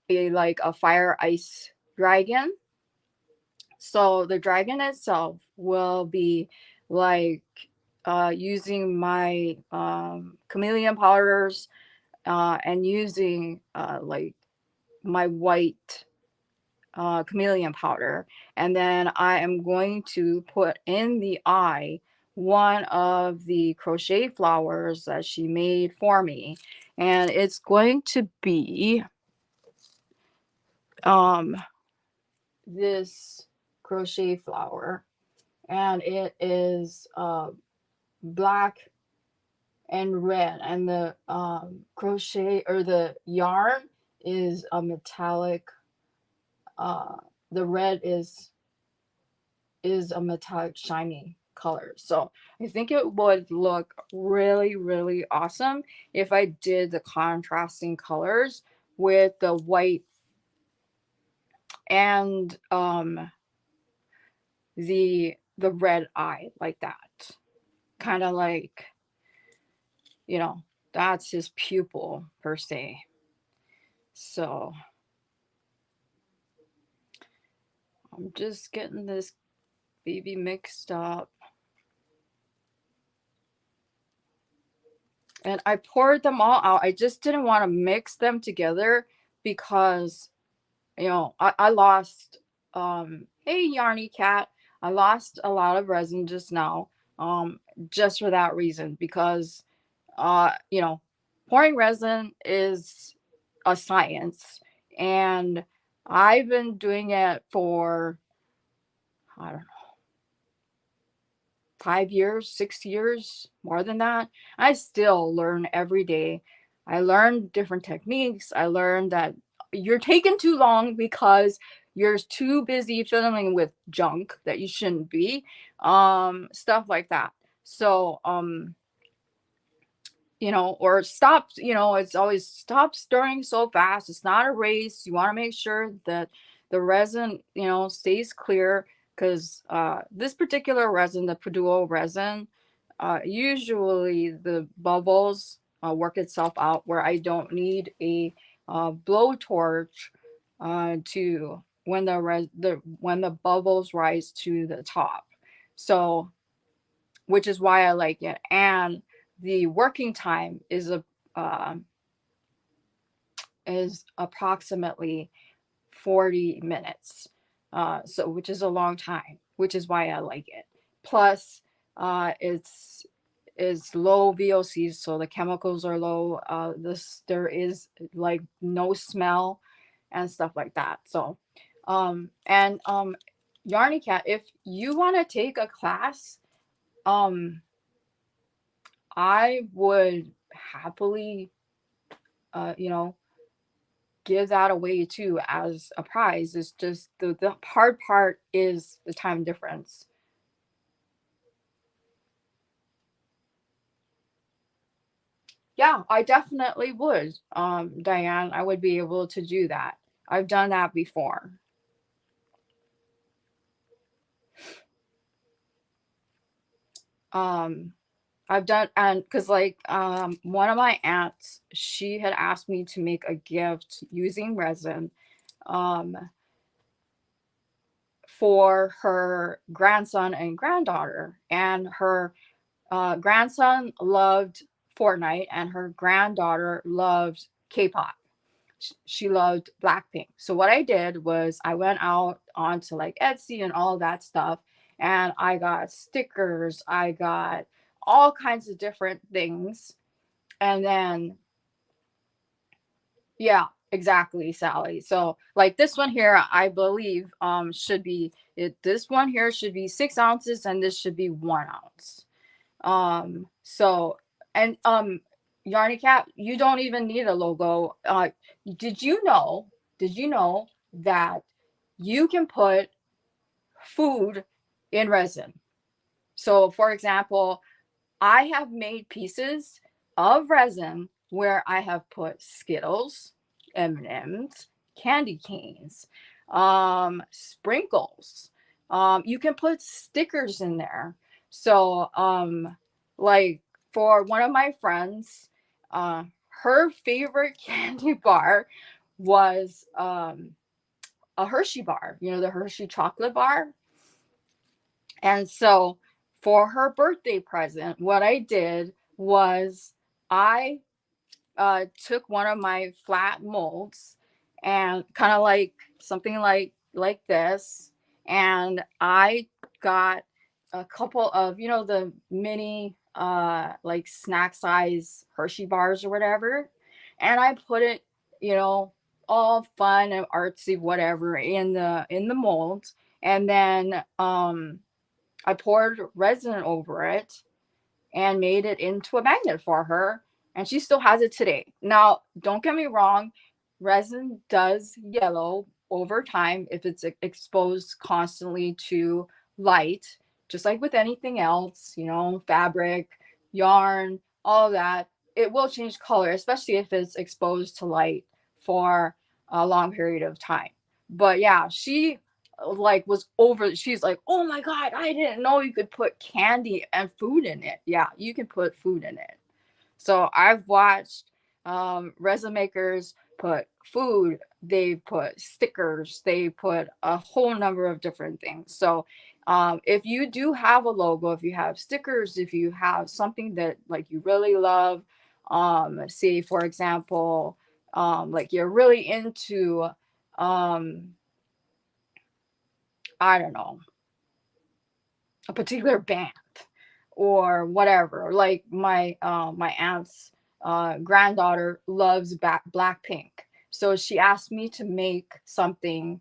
be like a fire ice dragon. So the dragon itself will be like using my chameleon powders and using like my white chameleon powder. And then I am going to put in the eye one of the crochet flowers that she made for me. And it's going to be this crochet flower. And it is black and red. And the crochet or the yarn is a metallic. The red is a metallic shiny color. So I think it would look really, really awesome if I did the contrasting colors with the white and the red eye like that. Kind of like, you know, that's his pupil per se. So I'm just getting this baby mixed up. And I poured them all out. I just didn't want to mix them together because, you know, I lost, hey, Yarny Cat, I lost a lot of resin just now, just for that reason, because, you know, pouring resin is a science. And I've been doing it for, I don't know, 5 years, 6 years, more than that. I still learn every day. I learn different techniques. I learned that you're taking too long because you're too busy fiddling with junk that you shouldn't be. Stuff like that. So, you know, or stop, you know, it's always stop stirring so fast. It's not a race. You want to make sure that the resin, you know, stays clear because this particular resin, the Paduo resin, usually the bubbles work itself out where I don't need a blowtorch to when when the bubbles rise to the top. So which is why I like it. And the working time uh, is approximately 40 minutes. So which is a long time, which is why I like it. Plus, it's low VOCs, so the chemicals are low. There is like no smell. and stuff like that. So Yarny Cat, if you want to take a class, I would happily you know, give that away too as a prize. It's just the hard part is the time difference. Yeah, I definitely would. Diane, I would be able to do that. I've done that before. Um, I've done, and because like one of my aunts, she had asked me to make a gift using resin um for her grandson and granddaughter, and her grandson loved Fortnite, and her granddaughter loved K-pop. She loved Blackpink. So what I did was I went out onto like Etsy and all that stuff, and I got stickers, I got all kinds of different things, and then yeah, exactly, Sally. So like this one here, I believe should be it. This one here should be 6 ounces, and this should be 1 ounce. So and Yarny Cat, you don't even need a logo. Did you know, did you know that you can put food in resin? So for example, I have made pieces of resin where I have put Skittles, M&Ms, candy canes, sprinkles. You can put stickers in there. So, like for one of my friends, her favorite candy bar was a Hershey bar. You know, the Hershey chocolate bar. And so for her birthday present, what I did was I took one of my flat molds and kind of like something like this, and I got a couple of, you know, the mini like snack size Hershey bars or whatever, and I put it, you know, all fun and artsy whatever in the mold, and then I poured resin over it and made it into a magnet for her, and she still has it today. Now, don't get me wrong, resin does yellow over time if it's exposed constantly to light, just like with anything else, you know, fabric, yarn, all of that. It will change color, especially if it's exposed to light for a long period of time. But yeah, she like was over, she's like, oh my god, I didn't know you could put candy and food in it. Yeah, you can put food in it. So I've watched resin makers put food, they put stickers, they put a whole number of different things. So if you do have a logo, if you have stickers, if you have something that like you really love, say for example, like you're really into I don't know, a particular band or whatever. Like my aunt's granddaughter loves Blackpink, so she asked me to make something.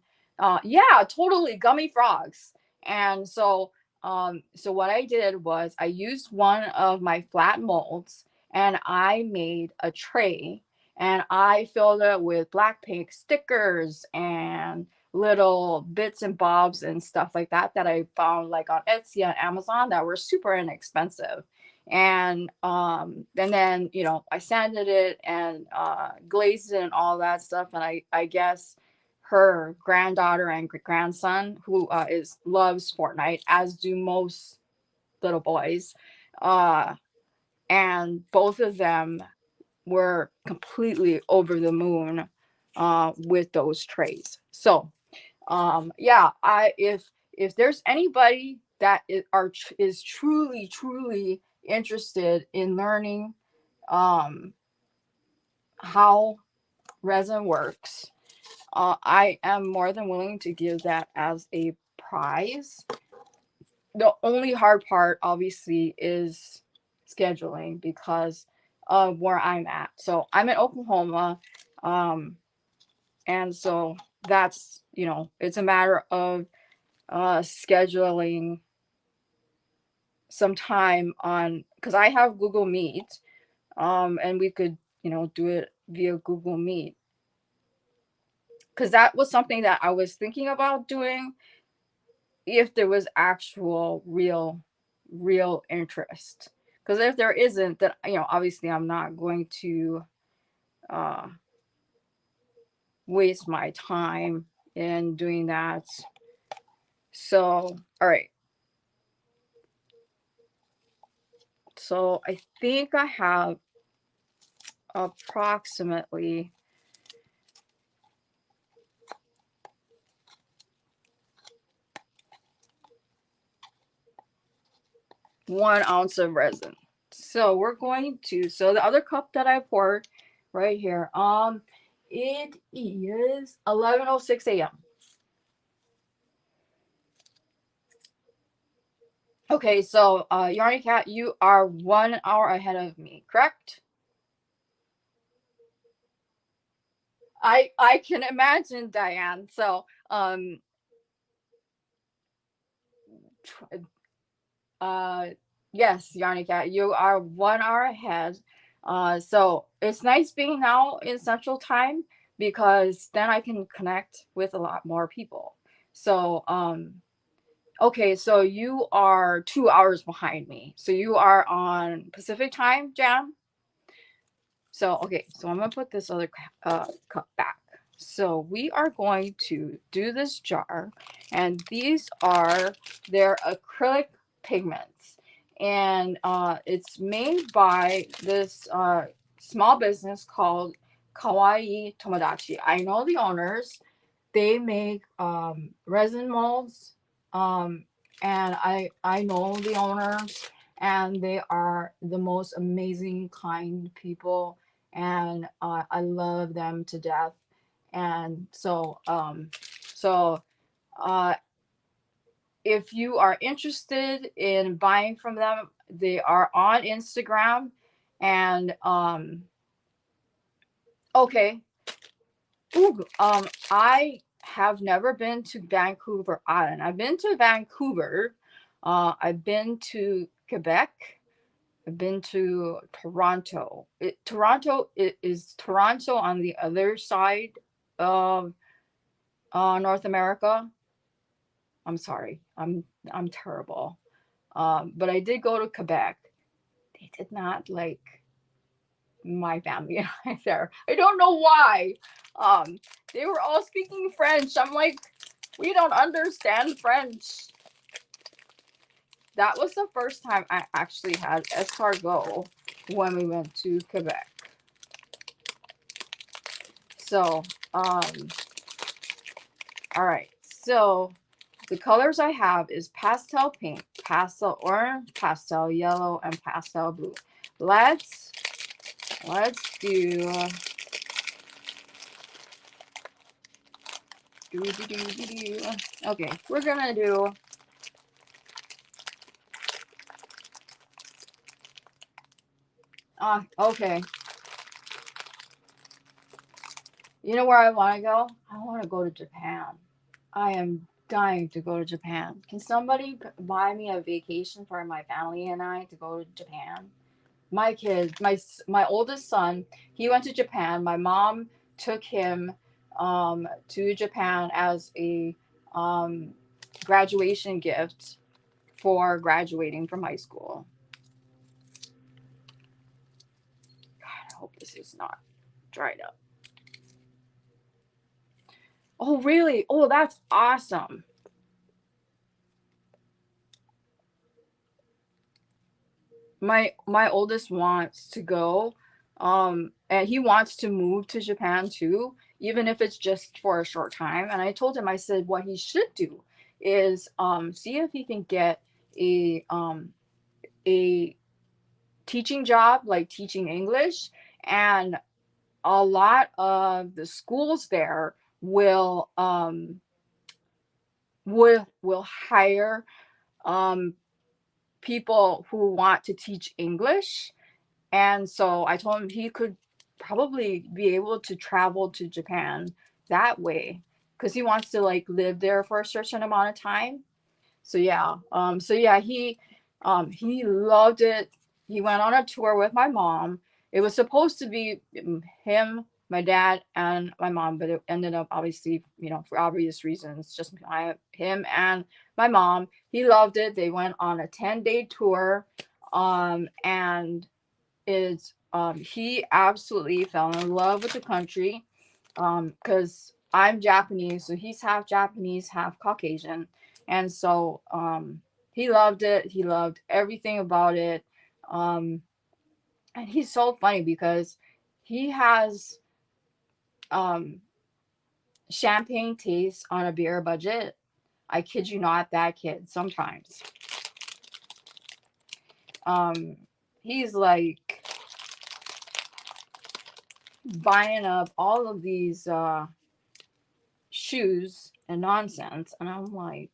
Yeah, totally gummy frogs. And so what I did was I used one of my flat molds and I made a tray, and I filled it with Blackpink stickers and little bits and bobs and stuff like that that I found like on Etsy and Amazon that were super inexpensive. And then, you know, I sanded it and glazed it and all that stuff. And I guess her granddaughter and grandson, who is loves Fortnite, as do most little boys, uh, and both of them were completely over the moon with those trays. So yeah, I if there's anybody that is truly interested in learning um how resin works, I am more than willing to give that as a prize. The only hard part obviously is scheduling because of where I'm at. So I'm in Oklahoma, um And so that's, you know, it's a matter of scheduling some time on, because I have Google Meet, and we could, you know, do it via Google Meet, because that was something that I was thinking about doing if there was actual real interest. Because if there isn't, then, you know, obviously I'm not going to uh, waste my time in doing that. So, all right. So I think I have approximately 1 ounce of resin. So we're going to, so the other cup that I poured right here, it is 11:06 a.m. Okay, so Yarny Cat, you are 1 hour ahead of me, correct? I can imagine, Diane. So uh yes, Yarny Cat, you are 1 hour ahead. So it's nice being now in Central Time, because then I can connect with a lot more people. So okay, so you are 2 hours behind me. So you are on Pacific Time, Jan? So, okay, so I'm going to put this other cup back. So we are going to do this jar, and these are their acrylic pigments. And it's made by this small business called Kawaii Tomodachi. I know the owners. They make resin molds, um, and I know the owners, and they are the most amazing, kind people, and I love them to death. And so uh, if you are interested in buying from them, they are on Instagram, and okay. Ooh, I have never been to Vancouver Island. I've been to Vancouver. I've been to Quebec. I've been to Toronto. Is Toronto on the other side of North America. I'm sorry. I'm terrible. But I did go to Quebec. They did not like my family and I there. I don't know why. Um, they were all speaking French. I'm like, we don't understand French. That was the first time I actually had escargot when we went to Quebec. So, all right. So the colors I have is pastel pink, pastel orange, pastel yellow, and pastel blue. Let's do okay, we're gonna do okay. You know where I want to go? I want to go to Japan. I am dying to go to Japan. Can somebody buy me a vacation for my family and I to go to Japan? My kids, my oldest son, he went to Japan. My mom took him to Japan as a um, graduation gift for graduating from high school. God, I hope this is not dried up. Oh, really? Oh, that's awesome. My oldest wants to go, and he wants to move to Japan too, even if it's just for a short time. And I told him, I said, what he should do is see if he can get a teaching job, like teaching English, and a lot of the schools there will hire um, people who want to teach English. And so I told him he could probably be able to travel to Japan that way because he wants to like live there for a certain amount of time. So yeah, he loved it. He went on a tour with my mom. It was supposed to be him, my dad, and my mom, but it ended up obviously, for obvious reasons, just him and my mom. He loved it. They went on a 10-day tour, and it's he absolutely fell in love with the country, because I'm Japanese, so he's half Japanese, half Caucasian, and so he loved it. He loved everything about it, and he's so funny because he has champagne taste on a beer budget. I kid you not, that kid sometimes. He's like buying up all of these shoes and nonsense, and I'm like,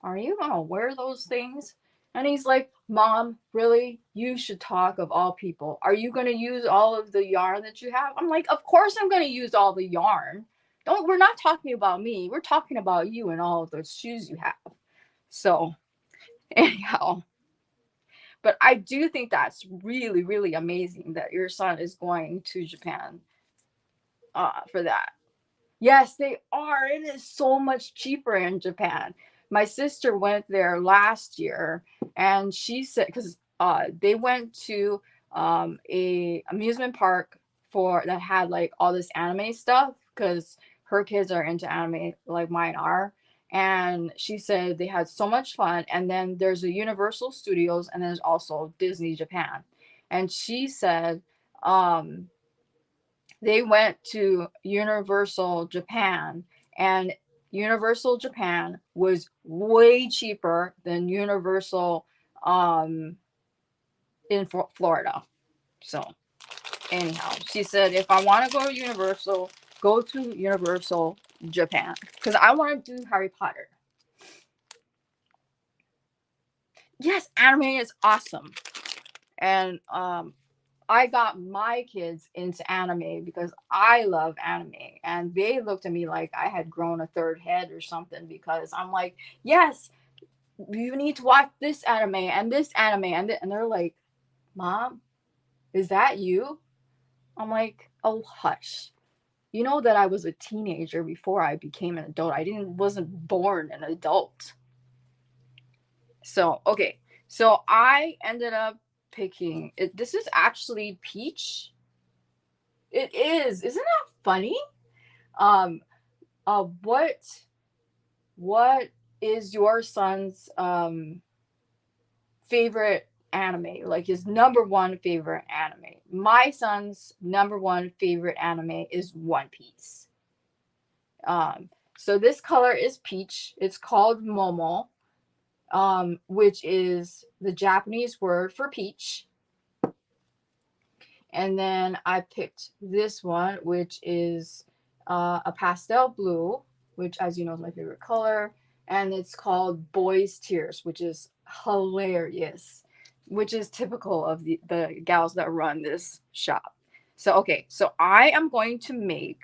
are you gonna wear those things? And he's like, Mom, really? You should talk of all people. Are you gonna use all of the yarn that you have? I'm like, of course I'm gonna use all the yarn. We're not talking about me. We're talking about you and all of those shoes you have. So anyhow, but I do think that's really, really amazing that your son is going to Japan for that. Yes, they are. It is so much cheaper in Japan. My sister went there last year, and she said because they went to a amusement park for that had like all this anime stuff because her kids are into anime like mine are. And she said they had so much fun. And then there's a Universal Studios, and there's also Disney Japan. And she said they went to Universal Japan, and Universal Japan was way cheaper than Universal in Florida. So anyhow, she said if I want to go to Universal, go to Universal Japan because I want to do Harry Potter. Yes, anime is awesome, and I got my kids into anime because I love anime, and they looked at me like I had grown a third head or something because I'm like, yes, you need to watch this anime and this anime, and they're like, Mom, is that you? I'm like, oh hush. You know that I was a teenager before I became an adult. I wasn't born an adult. So okay, so I ended up picking it. This is actually peach. It is. Isn't that funny? Um, what is your son's favorite anime? Like his number one favorite anime. My son's number one favorite anime is One Piece. So this color is peach. It's called Momo, which is the Japanese word for peach. And then I picked this one, which is a pastel blue, which, as you know, is my favorite color. And it's called Boys Tears, which is hilarious, which is typical of the gals that run this shop. So, okay, so I'm going to make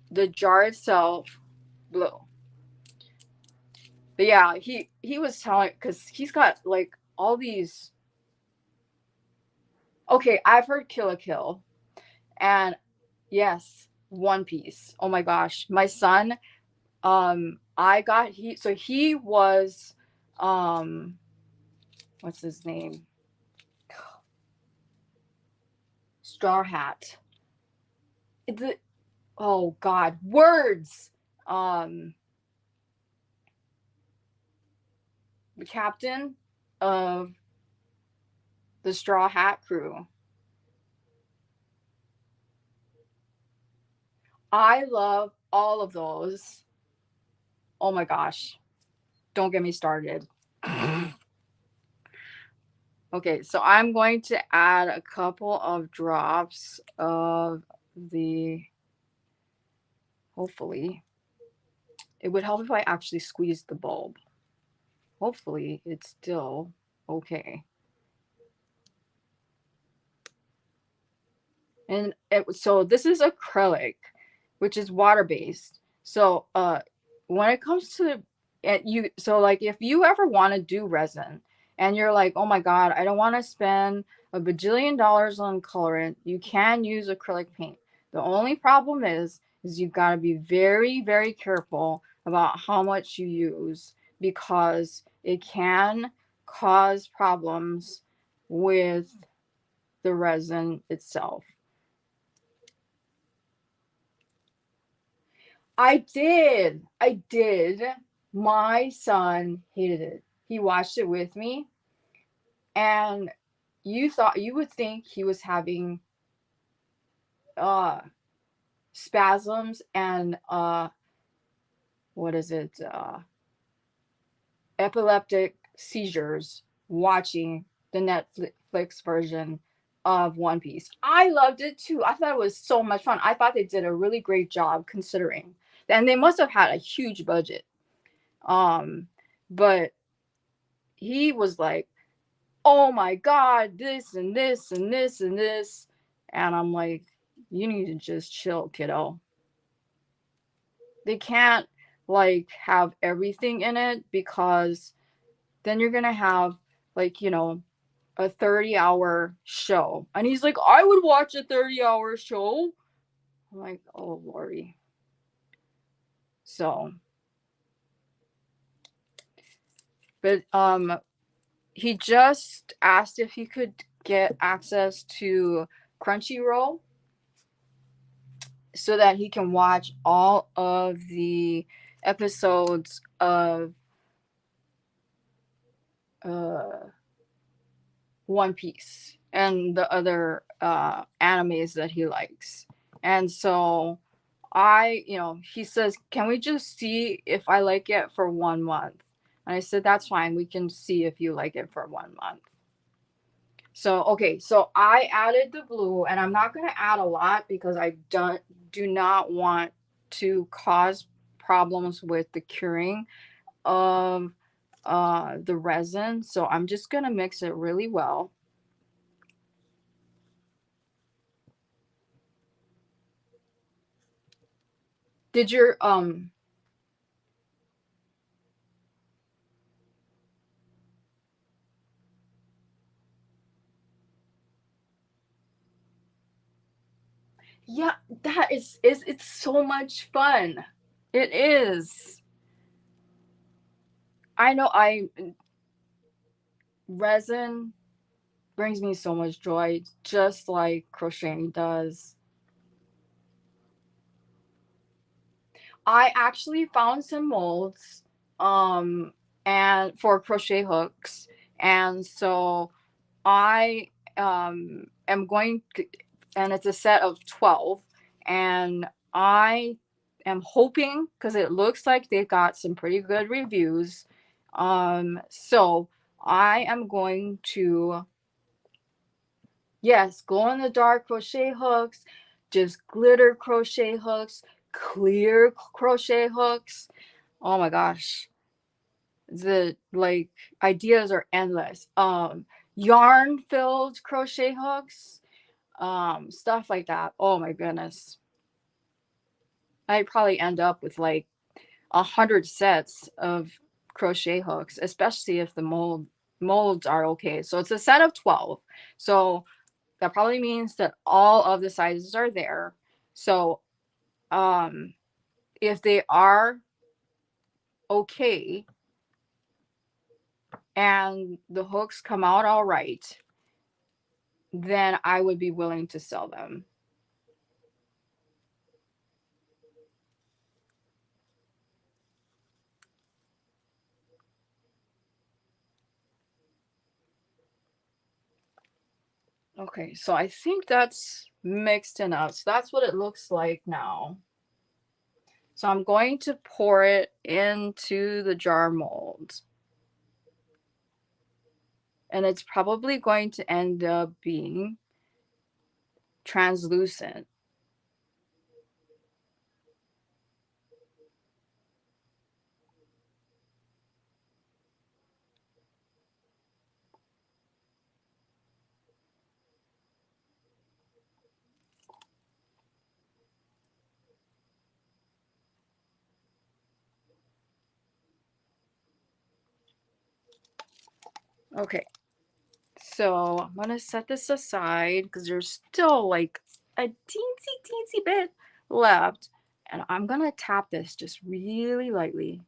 the jar itself blue. But yeah, he was telling, because he's got like all these. Okay, I've heard Kill la Kill, and yes, One Piece. Oh my gosh, my son. He was, what's his name? Straw Hat. Oh God, words. The captain of the Straw Hat crew. I love all of those. Oh my gosh. Don't get me started. Okay, so I'm going to add a couple of drops of hopefully, it would help if I actually squeezed the bulb. Hopefully, it's still okay. And so this is acrylic, which is water based. So when it comes to you, so like if you ever want to do resin and you're like, oh my god, I don't want to spend a bajillion dollars on colorant, you can use acrylic paint. The only problem is you've got to be very, very careful about how much you use, because it can cause problems with the resin itself. I did. My son hated it. He watched it with me, and you would think he was having uh spasms and what is it? Epileptic seizures watching the Netflix version of One Piece. I loved it too. I thought it was so much fun. I thought they did a really great job considering. And they must have had a huge budget. Um, but he was like, "Oh my god, this and this and this and this." And I'm like, "You need to just chill, kiddo." They can't like have everything in it, because then you're going to have like, a 30-hour show. And he's like, "I would watch a 30-hour show." I'm like, "Oh, Lordy." So, but he just asked if he could get access to Crunchyroll so that he can watch all of the episodes of uh, One Piece and the other animes that he likes. And so he says, "Can we just see if I like it for 1 month?" And I said, "That's fine. We can see if you like it for 1 month." So, okay, so I added the blue, and I'm not going to add a lot because I do not want to cause problems with the curing of the resin. So I'm just going to mix it really well. Did your yeah, that is it's so much fun. It is. I know I resin brings me so much joy, just like crocheting does. I actually found some molds um and for crochet hooks, and so I am going to, and it's a set of 12, and I am hoping, because it looks like they got some pretty good reviews, so I am going to, yes, glow in the dark crochet hooks, just glitter crochet hooks, clear crochet hooks. Oh my gosh. The like ideas are endless. Yarn filled crochet hooks, stuff like that. Oh my goodness. I probably end up with like 100 sets of crochet hooks, especially if the molds are okay. So it's a set of 12. So that probably means that all of the sizes are there. So um if they are okay and the hooks come out all right, then I would be willing to sell them. Okay, so I think that's mixed enough. So that's what it looks like now. So I'm going to pour it into the jar mold. And it's probably going to end up being translucent. Okay, so I'm gonna set this aside because there's still like a teensy bit left. And I'm gonna tap this just really lightly.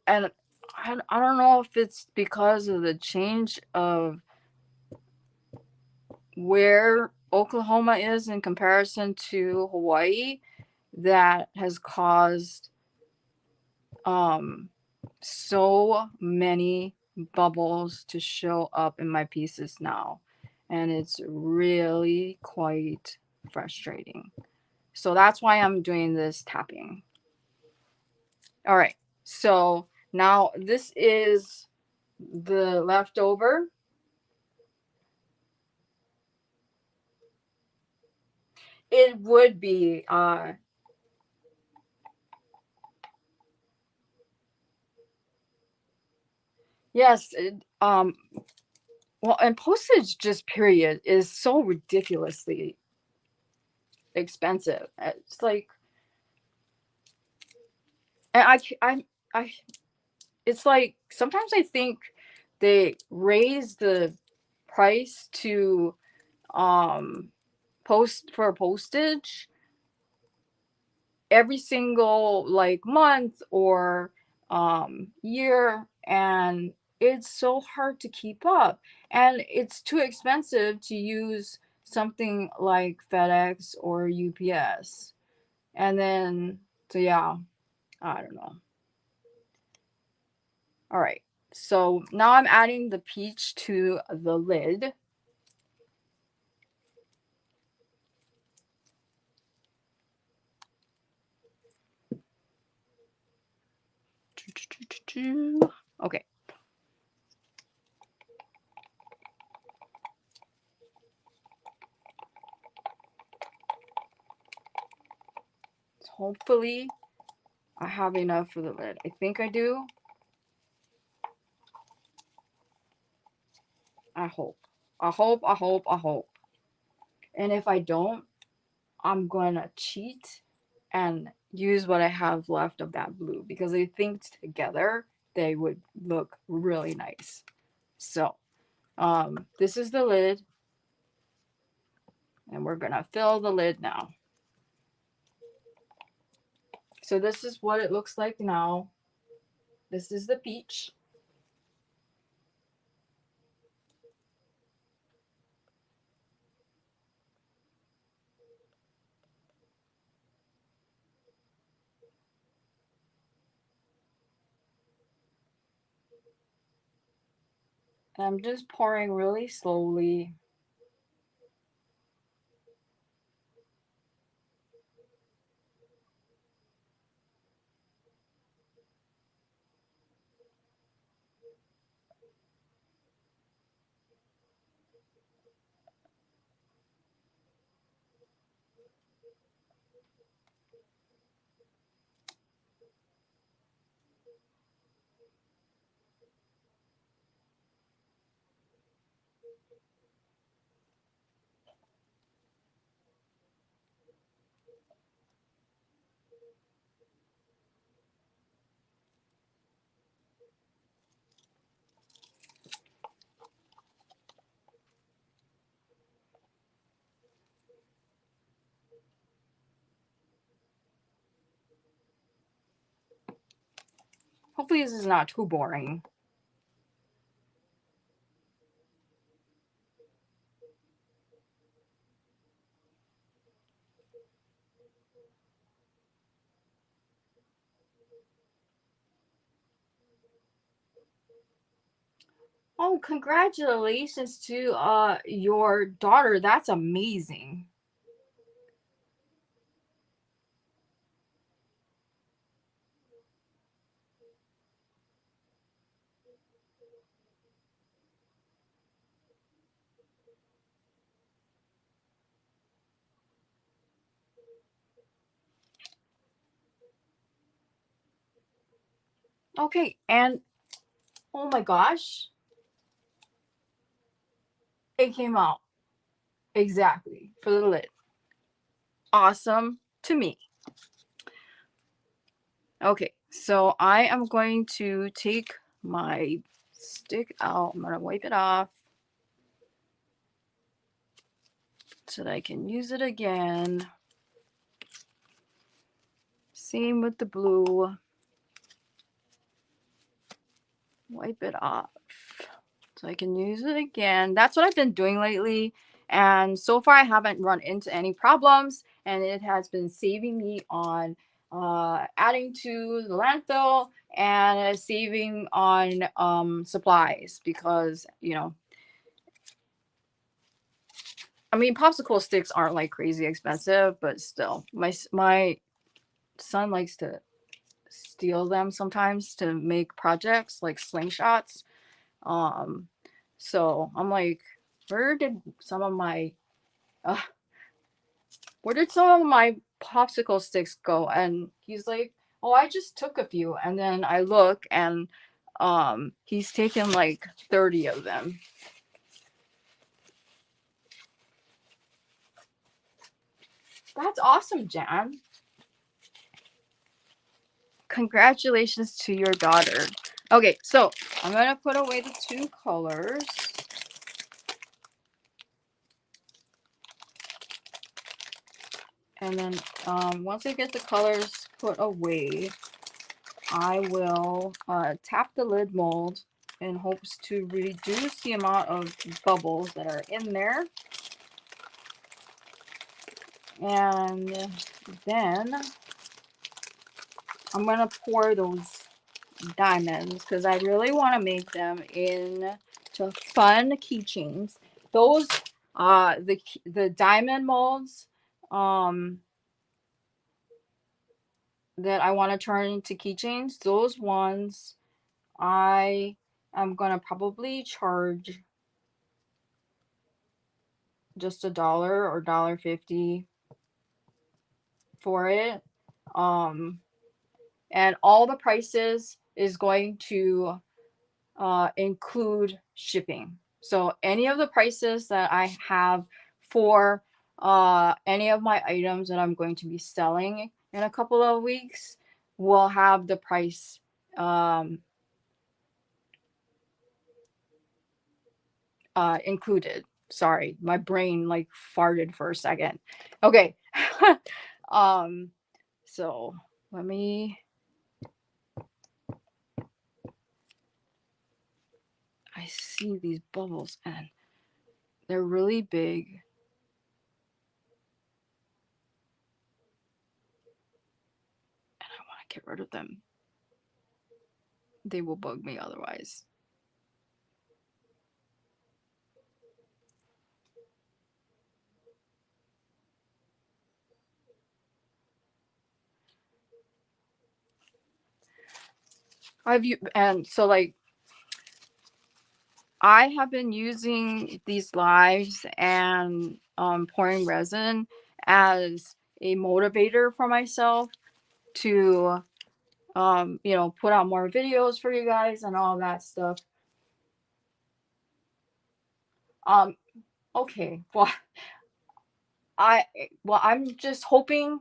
And I don't know if it's because of the change of where Oklahoma is in comparison to Hawaii that has caused so many bubbles to show up in my pieces now, and it's really quite frustrating. So that's why I'm doing this tapping. All right, so now this is the leftover. It would be yes, well, and postage just period is so ridiculously expensive. It's like, and I it's like sometimes I think they raise the price to um post for postage every single like month or year, and it's so hard to keep up, and it's too expensive to use something like FedEx or UPS. And then so yeah, I don't know. All right, so now I'm adding the peach to the lid. Okay. Hopefully I have enough for the lid. I think I do. I hope. I hope. And if I don't, I'm gonna cheat and use what I have left of that blue because I think together they would look really nice. So, this is the lid, and we're gonna fill the lid now. So this is what it looks like now. This is the peach. And I'm just pouring really slowly. Hopefully this is not too boring. Oh, congratulations to your daughter. That's amazing. Okay, and oh my gosh, it came out exactly for the lid. Awesome. to me. Okay, so I am going to take my stick out. I'm going to wipe it off so that I can use it again. Same with the blue. Wipe it off so I can use it again. That's what I've been doing lately. And so far, I haven't run into any problems. And it has been saving me on adding to the landfill and saving on supplies because, you know, I mean, popsicle sticks aren't like crazy expensive, but still, my son likes to steal them sometimes to make projects like slingshots. So I'm like, where did some of my uh, where did some of my popsicle sticks go? And he's like, oh, I just took a few. And then I look and he's taken like 30 of them. That's awesome, Jan. Congratulations to your daughter. Okay, so I'm gonna put away the two colors. And then once I get the colors put away, I will tap the lid mold in hopes to reduce the amount of bubbles that are in there. And then I'm going to pour those diamonds because I really want to make them into fun keychains. Those, the diamond molds, that I want to turn into keychains, those ones I am gonna probably charge just $1 or $1.50 for it. And all the prices is going to include shipping. So any of the prices that I have for any of my items that I'm going to be selling in a couple of weeks will have the price included. Sorry, my brain like farted for a second. Okay. So let me. I see these bubbles and they're really big. And I want to get rid of them. They will bug me otherwise. And so like I have been using these lives and pouring resin as a motivator for myself to you know, put out more videos for you guys and all that stuff. Okay. Well, I'm just hoping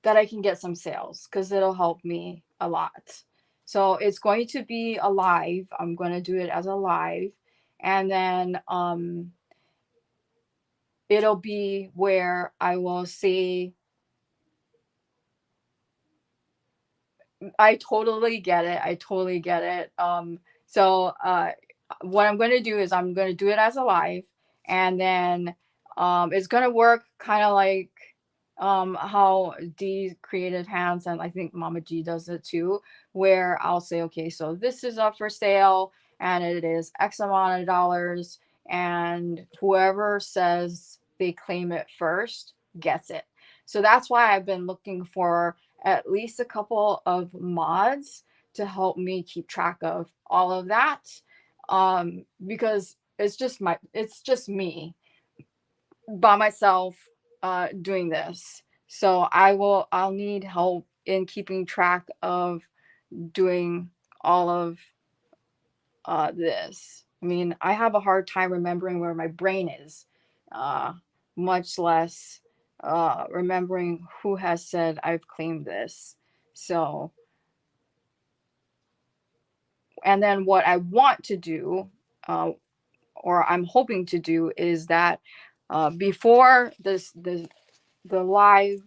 that I can get some sales because it'll help me a lot. So it's going to be a live. I'm going to do it as a live. And then it'll be where I will say, I totally get it. I totally get it. So what I'm going to do is I'm going to do it as a live, and then it's going to work kind of like how Dee Creative Hands and I think Mama G does it too, where I'll say, okay, so this is up for sale and it is X amount of dollars, and whoever says they claim it first gets it. So that's why I've been looking for at least a couple of mods to help me keep track of all of that, because it's just me by myself doing this. So I'll need help in keeping track of doing all of this. I mean, I have a hard time remembering where my brain is. much less remembering who has said I've claimed this. So, and then what I want to do, or I'm hoping to do, is that before the live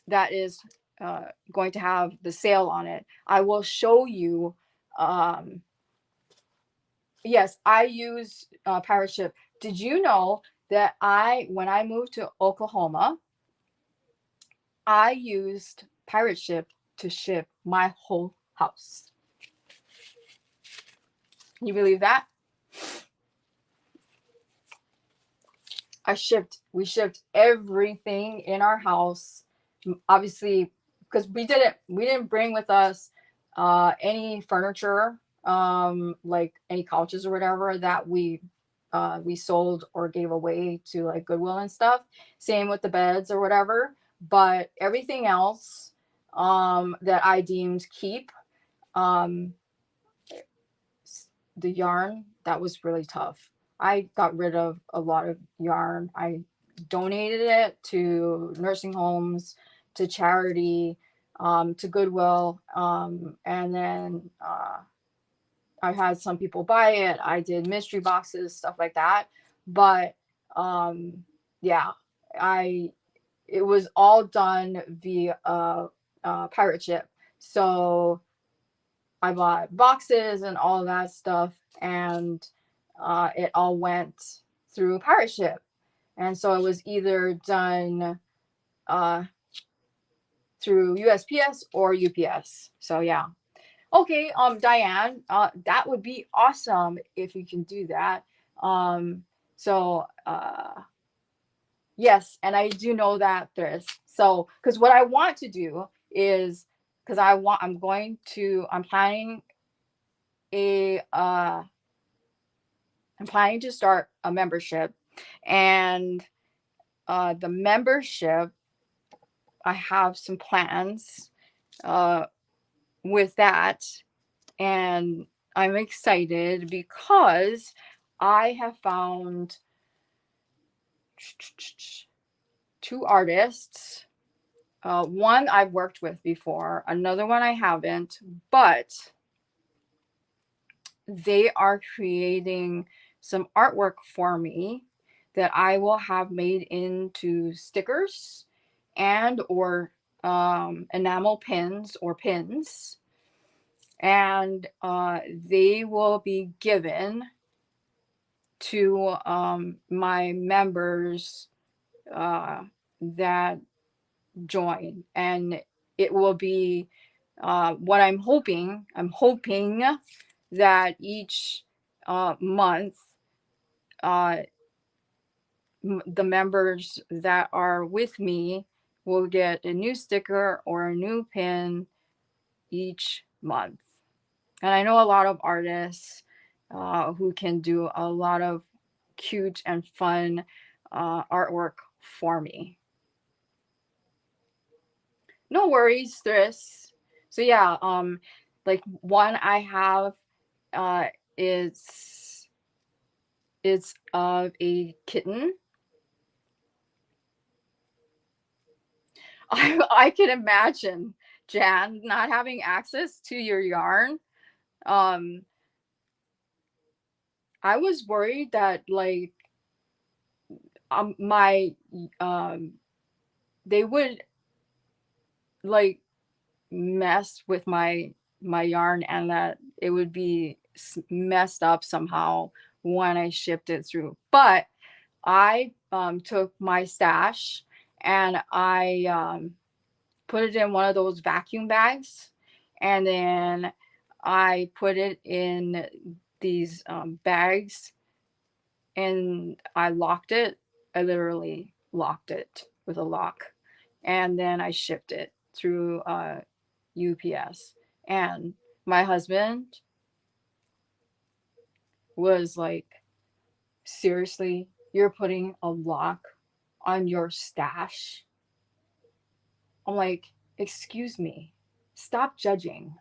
that is going to have the sale on it, I will show you. Um, yes, I use Pirate Ship. Did you know that when I moved to Oklahoma, I used Pirate Ship to ship my whole house? Can you believe that? We shipped everything in our house. Obviously, because we didn't bring with us any furniture, like any couches or whatever that we sold or gave away to like Goodwill and stuff. Same with the beds or whatever. But everything else that I deemed keep, um, the yarn, that was really tough. I got rid of a lot of yarn. I donated it to nursing homes, to charity, to Goodwill, and then I had some people buy it. I did mystery boxes, stuff like that. But yeah, I it was all done via pirate ship. So I bought boxes and all of that stuff, and it all went through pirate ship. And so it was either done uh, through USPS or UPS. So yeah. Okay, Diane, that would be awesome if you can do that. Um, so yes, and I do know that there's so because what I want to do is because I'm planning a I'm planning to start a membership, and the membership, I have some plans uh, with that, and I'm excited because I have found two artists. One I've worked with before, another one I haven't, but they are creating some artwork for me that I will have made into stickers and or enamel pins or pins, and they will be given to my members that join, and it will be what I'm hoping that each month uh, the members that are with me will get a new sticker or a new pin each month. And I know a lot of artists who can do a lot of cute and fun artwork for me. No worries, Thris. So yeah, like one I have uh is it's of a kitten. I can imagine, Jan, not having access to your yarn. Um, I was worried that like my um they would like mess with my yarn, and that it would be messed up somehow when I shipped it through. But I took my stash and I put it in one of those vacuum bags, and then I put it in these bags, and I locked it. I literally locked it with a lock, and then I shipped it through UPS. And my husband was like, seriously, you're putting a lock on your stash? I'm like, excuse me, stop judging.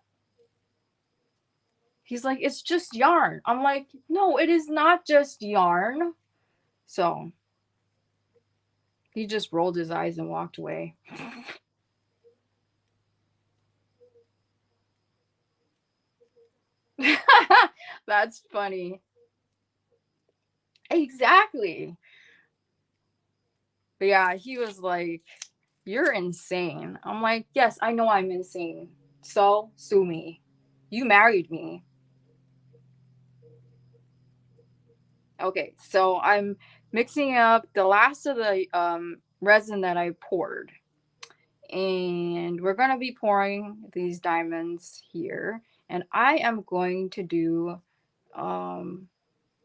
He's like, it's just yarn. I'm like, no, it is not just yarn. So He just rolled his eyes and walked away. That's funny. Exactly. But yeah, he was like, "You're insane." I'm like, "Yes, I know I'm insane. So sue me. You married me." Okay, so I'm mixing up the last of the resin that I poured. And we're going to be pouring these diamonds here. And I am going to do um,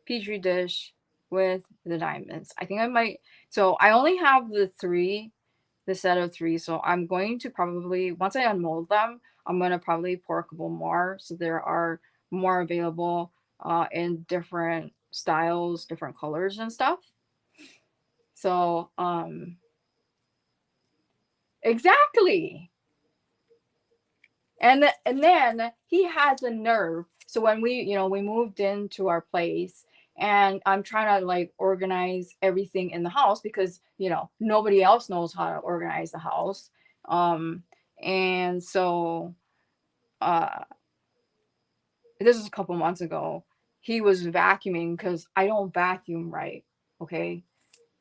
petri dish with the diamonds. I think I might. So I only have the set of three. So I'm going to probably, once I unmold them, I'm going to probably pour a couple more. So there are more available in different styles, different colors and stuff. So, exactly. And then he had the nerve. So when we moved into our place, and I'm trying to like organize everything in the house because nobody else knows how to organize the house. Um, and so uh, this was a couple months ago. He was vacuuming because I don't vacuum right. Okay,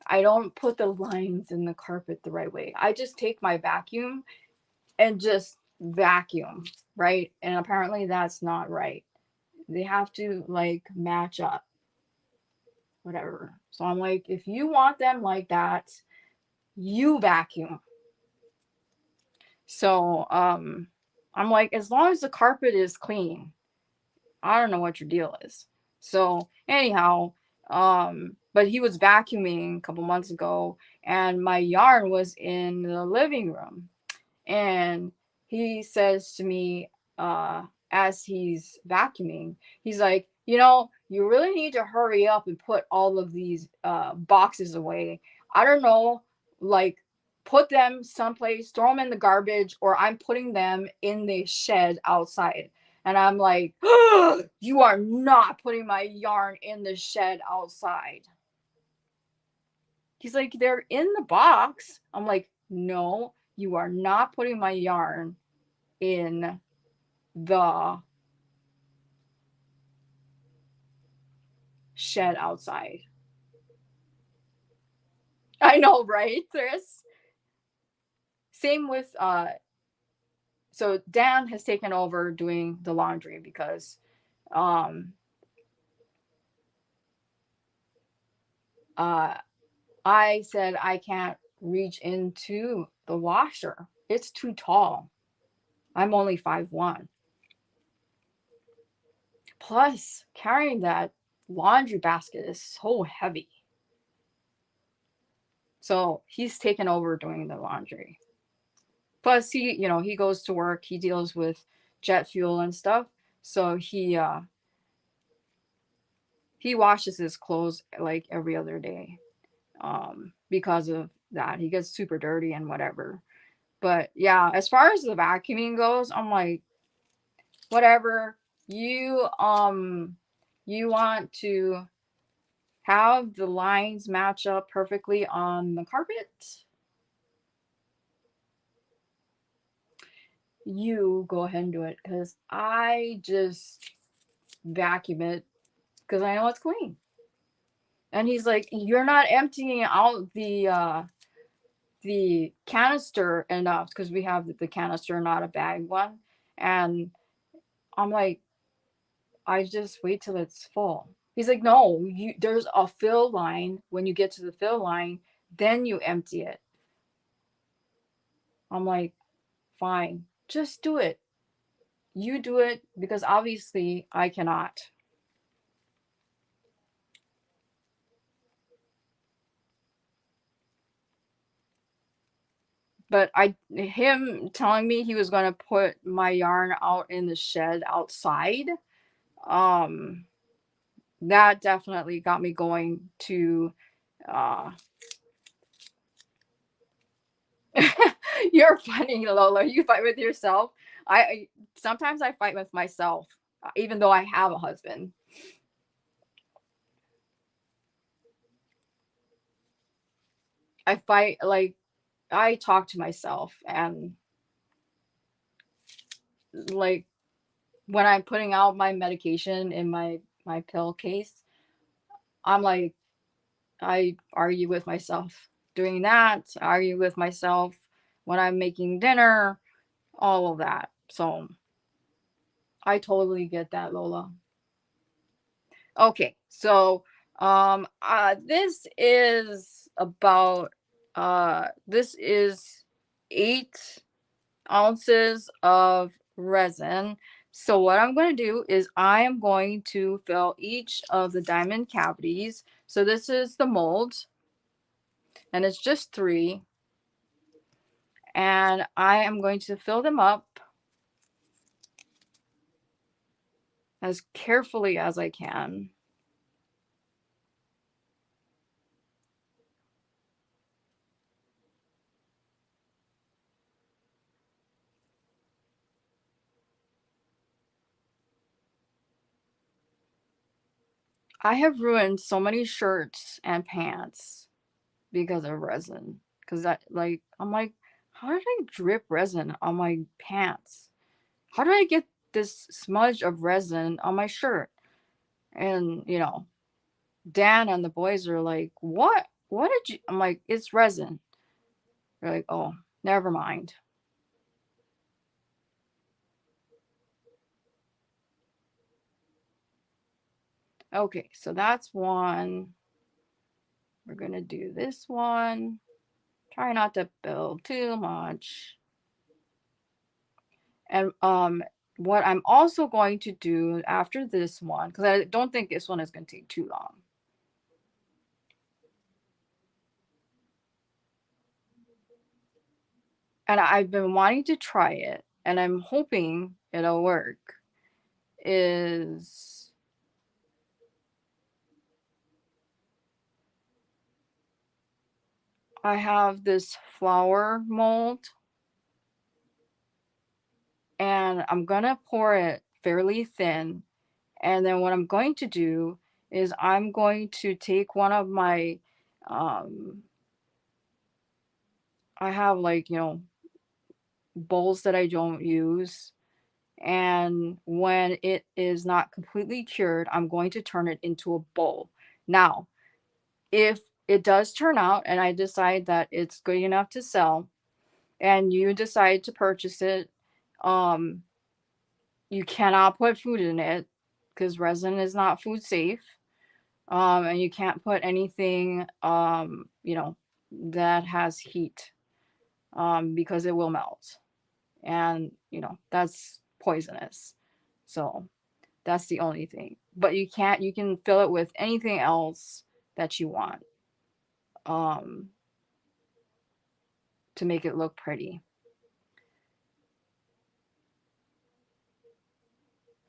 I don't put the lines in the carpet the right way. I just take my vacuum and just vacuum, right? And apparently that's not right. They have to like match up, whatever. So I'm like, if you want them like that, you vacuum. So I'm like, as long as the carpet is clean, I don't know what your deal is. So anyhow, but he was vacuuming a couple months ago, and my yarn was in the living room. And he says to me, as he's vacuuming, he's like, you really need to hurry up and put all of these boxes away. I don't know, like, put them someplace, throw them in the garbage, or I'm putting them in the shed outside. And I'm like, you are not putting my yarn in the shed outside. He's like, they're in the box. I'm like, no, you are not putting my yarn in the shed outside. I know, right, Chris? Same with so Dan has taken over doing the laundry because um uh I said I can't reach into the washer. It's too tall. I'm only 5'1". Plus, carrying that laundry basket is so heavy. So he's taken over doing the laundry. Plus, he goes to work. He deals with jet fuel and stuff. So he washes his clothes like every other day. Because of that, he gets super dirty and whatever. But yeah, as far as the vacuuming goes, I'm like, whatever. You want to have the lines match up perfectly on the carpet, you go ahead and do it, because I just vacuum it because I know it's clean. And he's like, you're not emptying out the canister enough, because we have the canister, not a bag one. And I'm like, I just wait till it's full. He's like, no, there's a fill line. When you get to the fill line, then you empty it. I'm like, fine, just do it. You do it, because obviously I cannot. But him telling me he was going to put my yarn out in the shed outside, um, that definitely got me going to. Uh, you're funny, Lola. You fight with yourself. I sometimes I fight with myself, even though I have a husband. I fight, like, I talk to myself, and like when I'm putting out my medication in my pill case, I'm like, I argue with myself doing that, argue with myself when I'm making dinner, all of that. So I totally get that, Lola. Okay, so this is about this is 8 ounces of resin. So what I'm going to do is I am going to fill each of the diamond cavities. So this is the mold, and it's just 3. And I am going to fill them up as carefully as I can. I have ruined so many shirts and pants because of resin. Because I'm like, how did I drip resin on my pants? How did I get this smudge of resin on my shirt? And, Dan and the boys are like, what? What did you? I'm like, it's resin. They're like, oh, never mind. Okay, so that's one. We're going to do this one. Try not to build too much. And what I'm also going to do after this one, because I don't think this one is going to take too long. And I've been wanting to try it, and I'm hoping it'll work, is I have this flower mold, and I'm going to pour it fairly thin. And then what I'm going to do is I'm going to take one of my, I have like, bowls that I don't use. And when it is not completely cured, I'm going to turn it into a bowl. Now, if it does turn out and I decide that it's good enough to sell and you decide to purchase it, um, you cannot put food in it because resin is not food safe. And you can't put anything, that has heat, because it will melt. And, that's poisonous. So that's the only thing. But you can fill it with anything else that you want, um, to make it look pretty.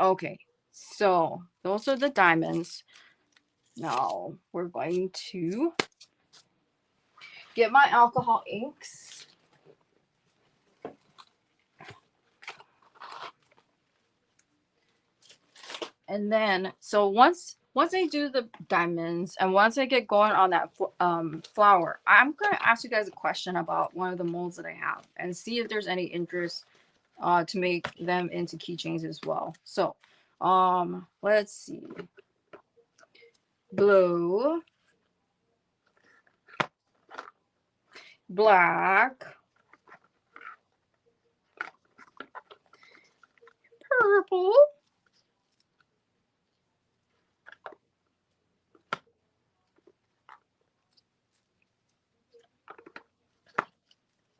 Okay, so those are the diamonds. Now we're going to get my alcohol inks. And then, so once I do the diamonds and once I get going on that flower, I'm gonna ask you guys a question about one of the molds that I have and see if there's any interest to make them into keychains as well. So, let's see. Blue, black, purple,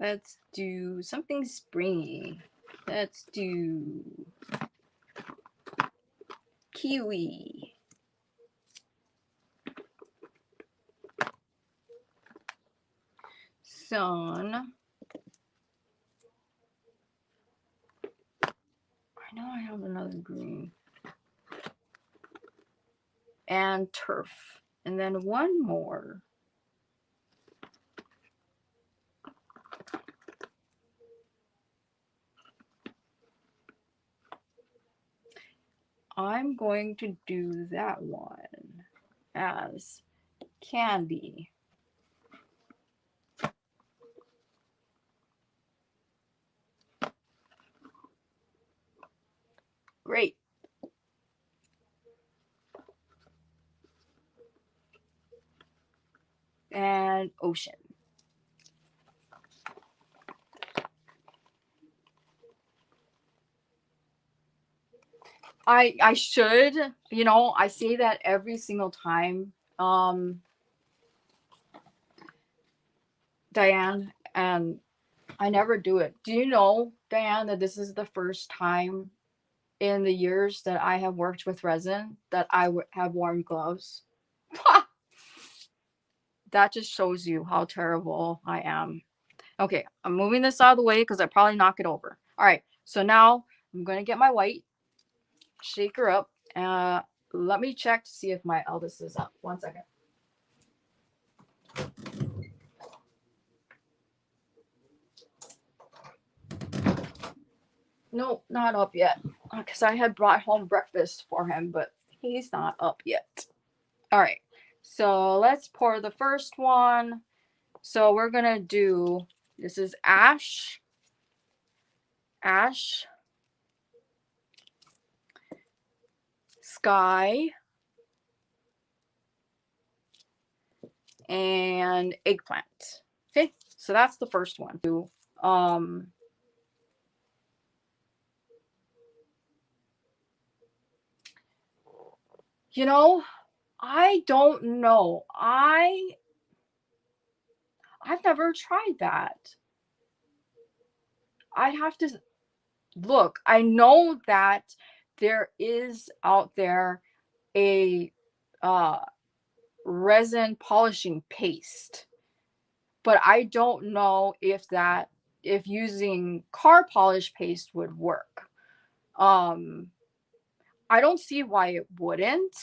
let's do something springy. Let's do kiwi. Sun. I know I have another green. And turf. And then one more. I'm going to do that one as candy. Great. And ocean. I should, you know, I say that every single time, Diane, and I never do it. Do you know, Diane, that this is the first time in the years that I have worked with resin that I have worn gloves? That just shows you how terrible I am. Okay, I'm moving this out of the way because I probably knock it over. All right, so now I'm going to get my white, shake her up. Let me check to see if my eldest is up. 1 second. No, not up yet. Because I had brought home breakfast for him, but he's not up yet. All right, so let's pour the first one. So we're going to do, this is ash, sky, and eggplant. Okay, so that's the first one. You know, I don't know. I've never tried that. I'd have to look. I know that there is out there a resin polishing paste, but I don't know if using car polish paste would work. I don't see why it wouldn't,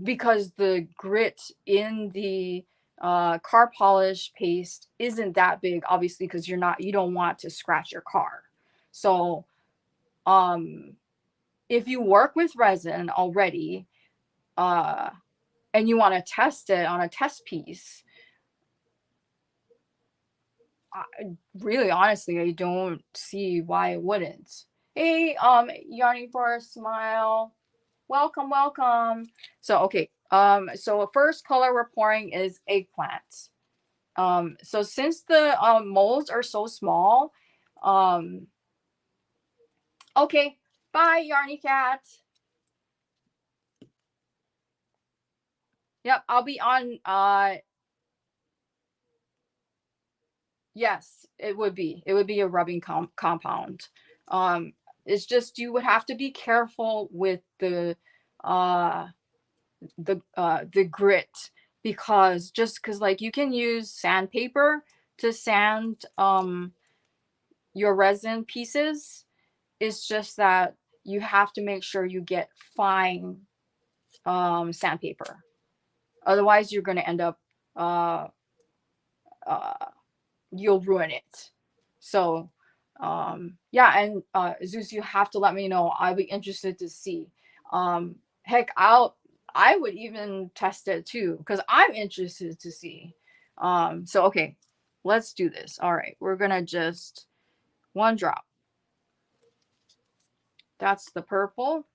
because the grit in the car polish paste isn't that big, obviously, because you don't want to scratch your car. So if you work with resin already, and you want to test it on a test piece, really, honestly, I don't see why it wouldn't. Hey, Yanni for a smile. Welcome, welcome. So, okay. So first color we're pouring is eggplant. So since the molds are so small, okay. Bye, Yarny Cat. Yep, I'll be on. Yes, it would be. It would be a rubbing compound. It's just you would have to be careful with the grit, because like you can use sandpaper to sand your resin pieces. It's just that you have to make sure you get fine sandpaper. Otherwise, you're going to end up you'll ruin it. So yeah, and Zeus, you have to let me know. I'll be interested to see. Heck, I would even test it too, because I'm interested to see. So okay, let's do this. All right, we're gonna just 1 drop. That's the purple.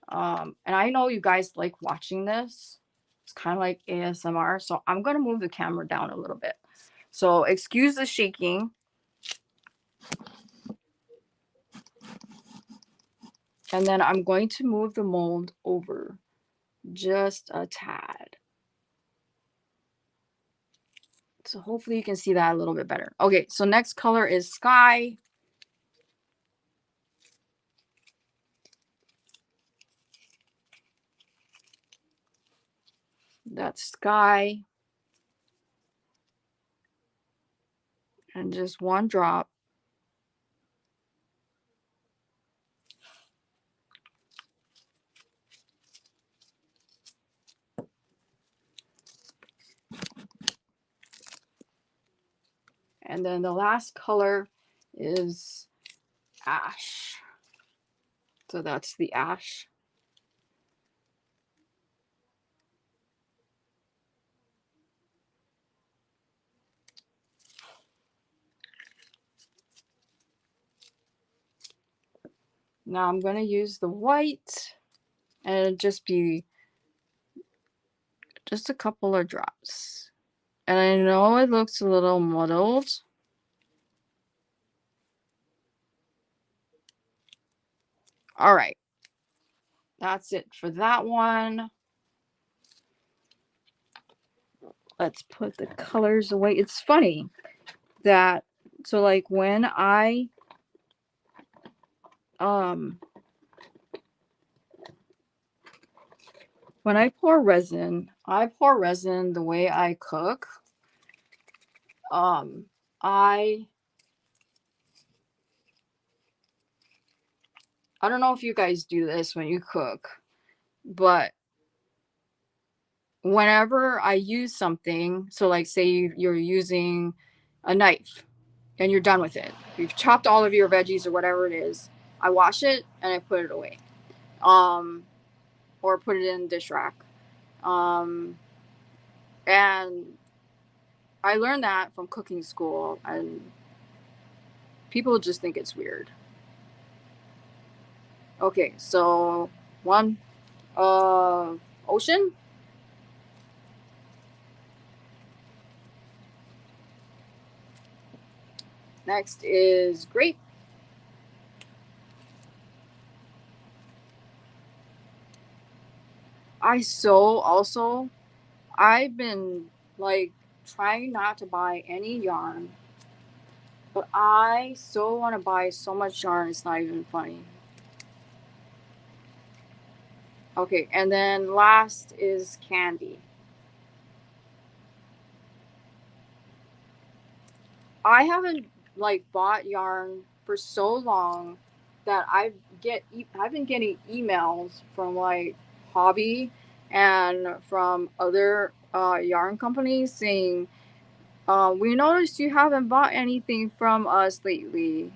And I know you guys like watching this. It's kind of like ASMR, so I'm gonna move the camera down a little bit. So excuse the shaking. And then I'm going to move the mold over just a tad. So hopefully you can see that a little bit better. Okay, so next color is sky. That's sky. And just 1 drop. And then the last color is ash. So that's the ash. Now I'm going to use the white, and it'll just be just a couple of drops. And I know it looks a little muddled. All right. That's it for that one. Let's put the colors away. It's funny that, so like when I pour resin, I pour resin the way I cook. I don't know if you guys do this when you cook, but whenever I use something, so like say you're using a knife and you're done with it, you've chopped all of your veggies or whatever it is, I wash it and I put it away, or put it in the dish rack. And I learned that from cooking school, and people just think it's weird. Okay, so one, ocean. Next is grape. I've been like trying not to buy any yarn, but I so want to buy so much yarn, it's not even funny. Okay, and then last is candy. I haven't like bought yarn for so long that I've been getting emails from like Hobby and from other yarn companies saying, we noticed you haven't bought anything from us lately.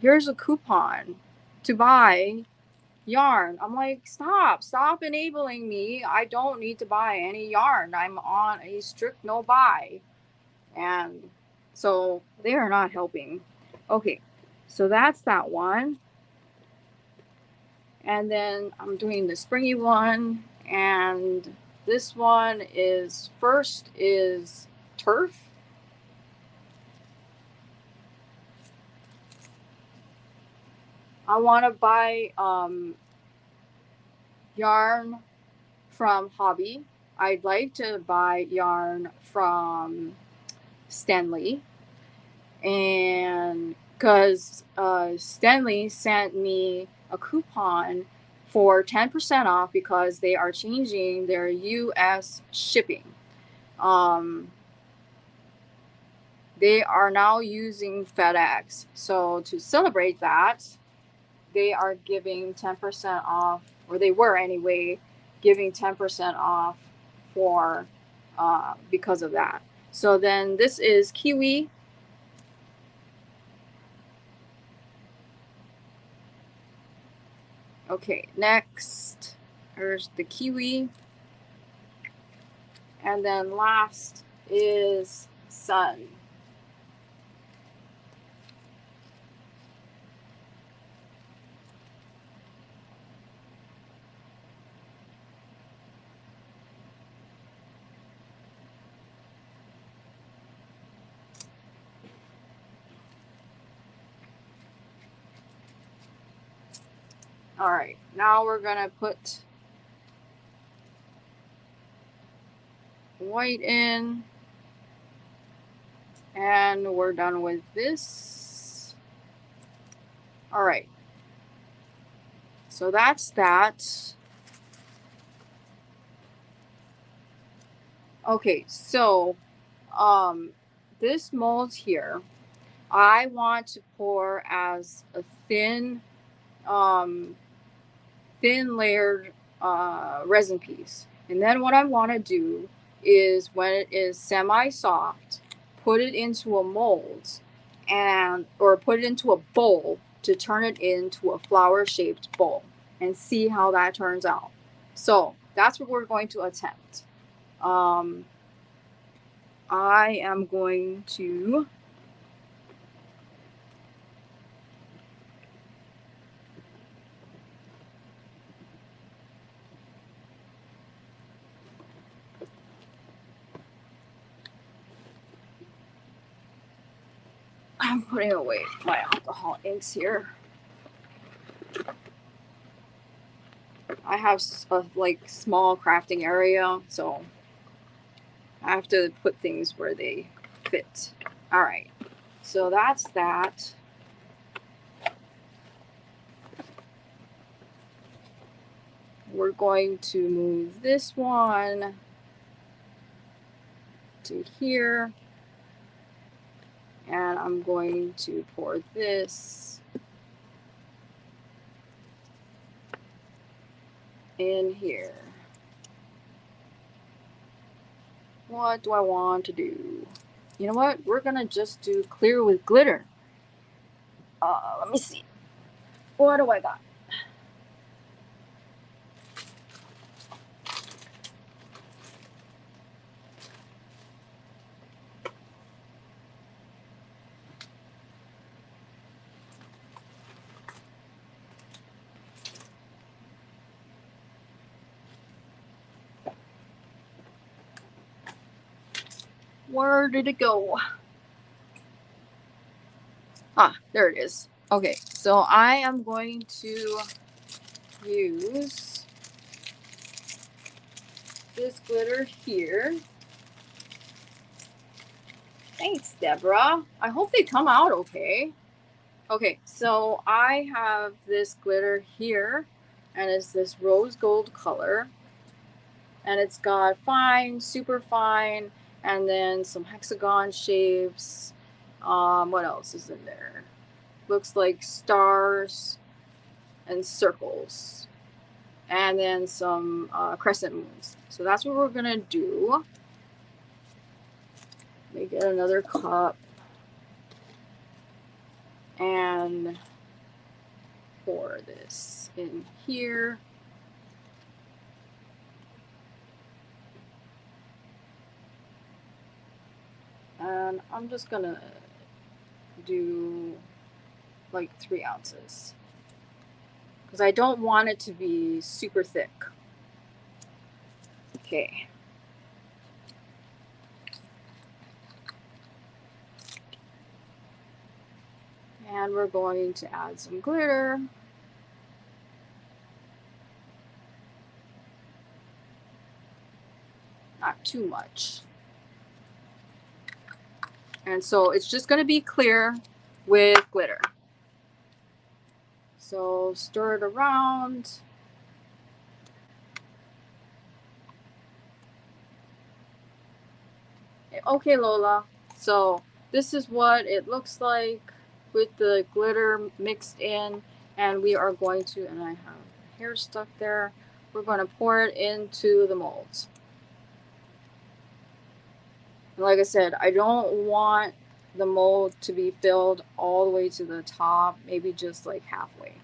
Here's a coupon to buy yarn. I'm like, stop enabling me. I don't need to buy any yarn. I'm on a strict no buy. And so they are not helping. Okay, so that's that one. And then I'm doing the springy one. And this one is first is turf. I want to buy yarn from Hobby. I'd like to buy yarn from Stanley, and because Stanley sent me a coupon for 10% off because they are changing their US shipping. They are now using FedEx. So to celebrate that, they are giving 10% off, or they were anyway, giving 10% off for because of that. So then this is kiwi. Okay, next, there's the kiwi. And then last is sun. All right, now we're gonna put white in, and we're done with this. All right, so that's that. Okay, so this mold here, I want to pour as a thin layered resin piece. And then what I want to do is, when it is semi-soft, put it into a mold, or put it into a bowl to turn it into a flower-shaped bowl and see how that turns out. So that's what we're going to attempt. I am going to I'm putting away my alcohol inks here. I have a like small crafting area, so I have to put things where they fit. All right, so that's that. We're going to move this one to here. And I'm going to pour this in here. What do I want to do? You know what? We're going to just do clear with glitter. Let me see. What do I got? Where did it go? Ah, there it is. Okay, so I am going to use this glitter here. Thanks, Deborah. I hope they come out okay. Okay, so I have this glitter here, and it's this rose gold color. And it's got fine, super fine, and then some hexagon shapes. What else is in there? Looks like stars and circles. And then some crescent moons. So that's what we're going to do. Let me get another cup. And pour this in here. And I'm just going to do like 3 ounces. Because I don't want it to be super thick. Okay. And we're going to add some glitter. Not too much. And so it's just going to be clear with glitter. So stir it around. Okay, Lola. So this is what it looks like with the glitter mixed in. And we are going to, and I have hair stuck there, we're going to pour it into the molds. And like I said, I don't want the mold to be filled all the way to the top, maybe just like halfway.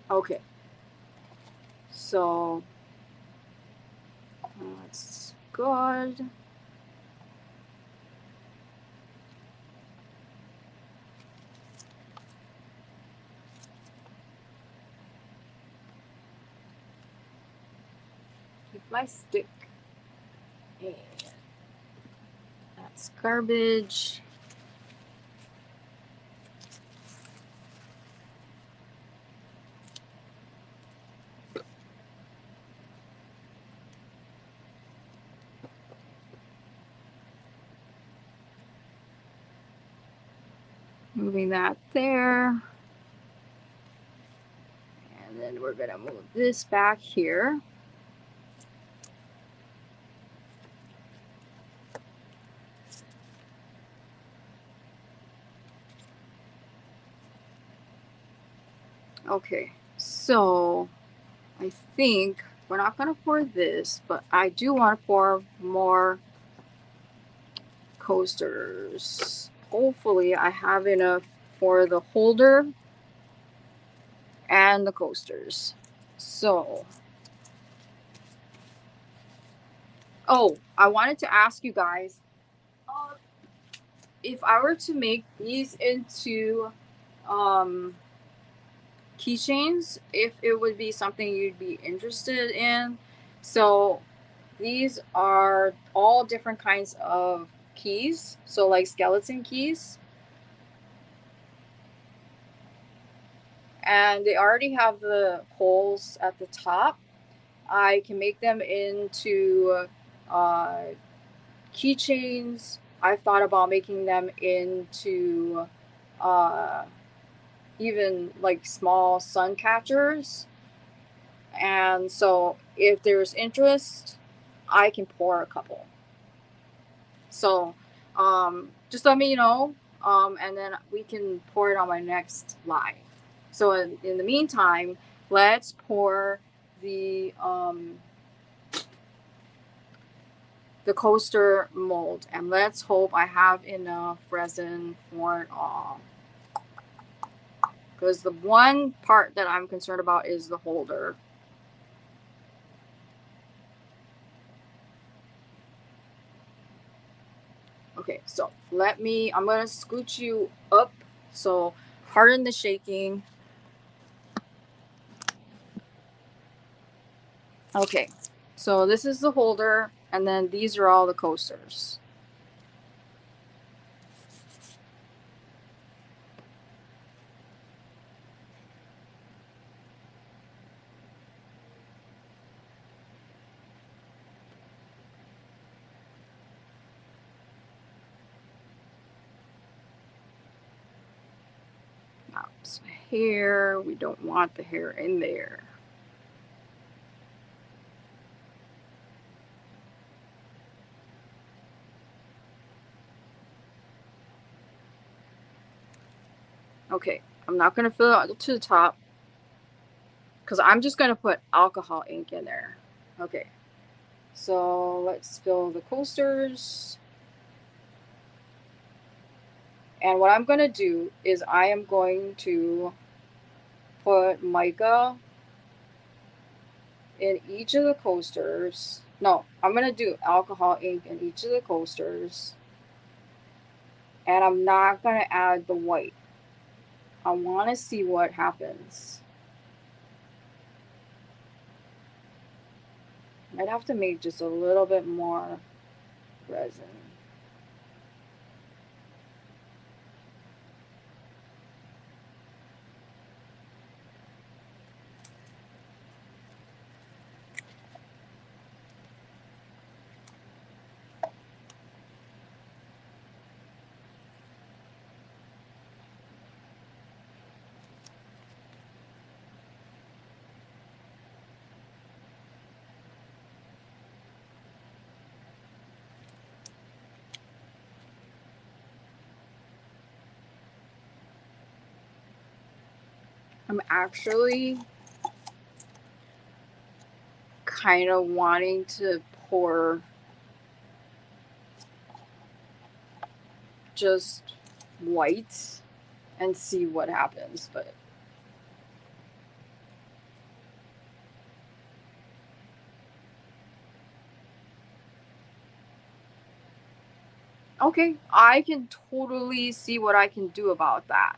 Okay, so that's good. Keep my stick. And that's garbage. Moving that there. And then we're going to move this back here. Okay, so I think we're not going to pour this, but I do want to pour more coasters. Hopefully I have enough for the holder and the coasters. So, oh, I wanted to ask you guys, if I were to make these into keychains if it would be something you'd be interested in. So these are all different kinds of keys. So like skeleton keys. And they already have the holes at the top. I can make them into keychains. I've thought about making them into uh, even like small sun catchers. And so if there's interest, I can pour a couple. So just let me know, and then we can pour it on my next live. So in the meantime, let's pour the coaster mold, and let's hope I have enough resin for it all. Because the one part that I'm concerned about is the holder. Okay, so I'm gonna scooch you up. So pardon the shaking. Okay, so this is the holder, and then these are all the coasters. So hair, we don't want the hair in there. Okay, I'm not gonna fill it to the top because I'm just gonna put alcohol ink in there. Okay, so let's fill the coasters. And what I'm gonna do is I am going to put mica in each of the coasters. No, I'm gonna do alcohol ink in each of the coasters. And I'm not gonna add the white. I wanna see what happens. Might have to make just a little bit more resin. I'm actually kind of wanting to pour just white and see what happens, but okay, I can totally see what I can do about that.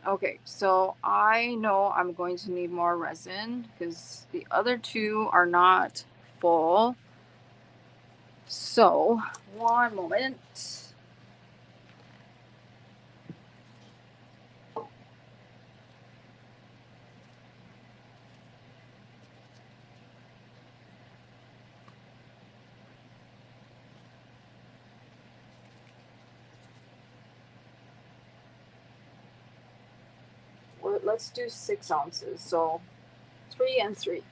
Okay, so I know I'm going to need more resin because the other two are not full. So, one moment. Let's do 6 ounces. So 3 and 3.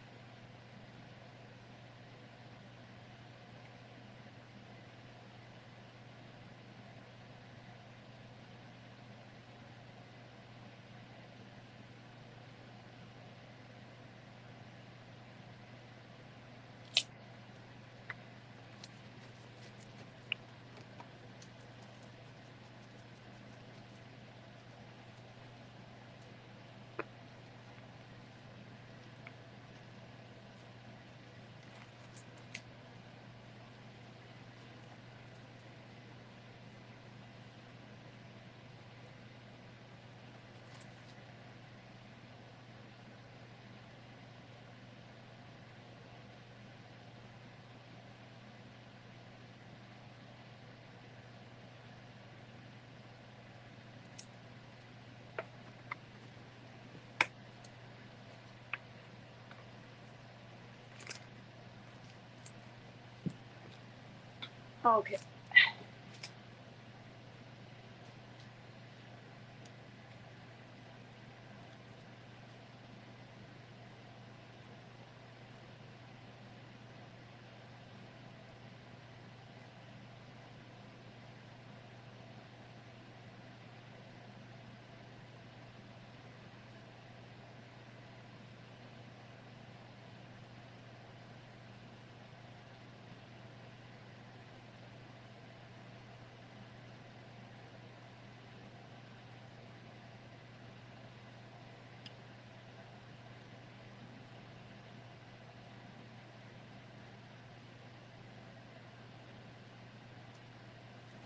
Okay.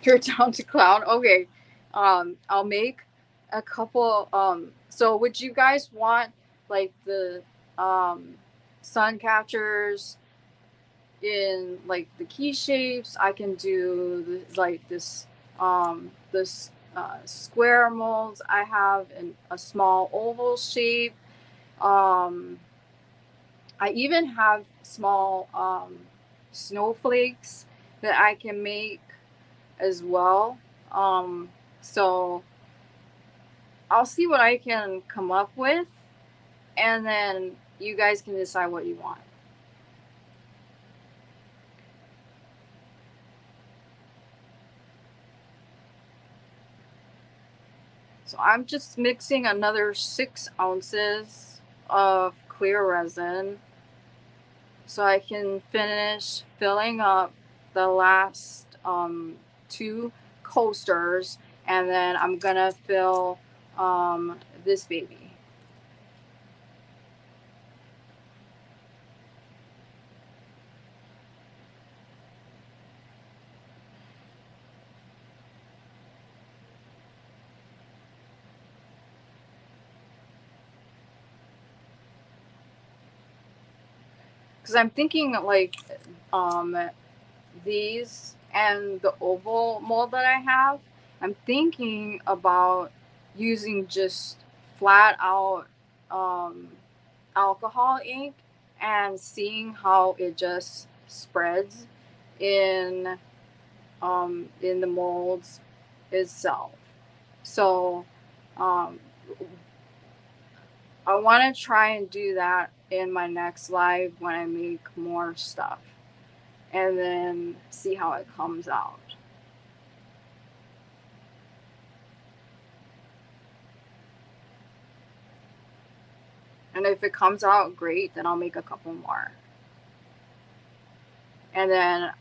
You're down to clown. Okay. I'll make a couple. So would you guys want like the um sun catchers in like the key shapes? I can do like this square molds I have in a small oval shape. Um, I even have small snowflakes that I can make as well. Um, so I'll see what I can come up with, and then you guys can decide what you want. So I'm just mixing another 6 ounces of clear resin so I can finish filling up the last two coasters, and then I'm gonna fill this baby. Because I'm thinking like um, these and the oval mold that I have, I'm thinking about using just flat out um, alcohol ink and seeing how it just spreads in the molds itself. So um, I want to try and do that in my next live when I make more stuff, and then see how it comes out. And if it comes out great, then I'll make a couple more. And then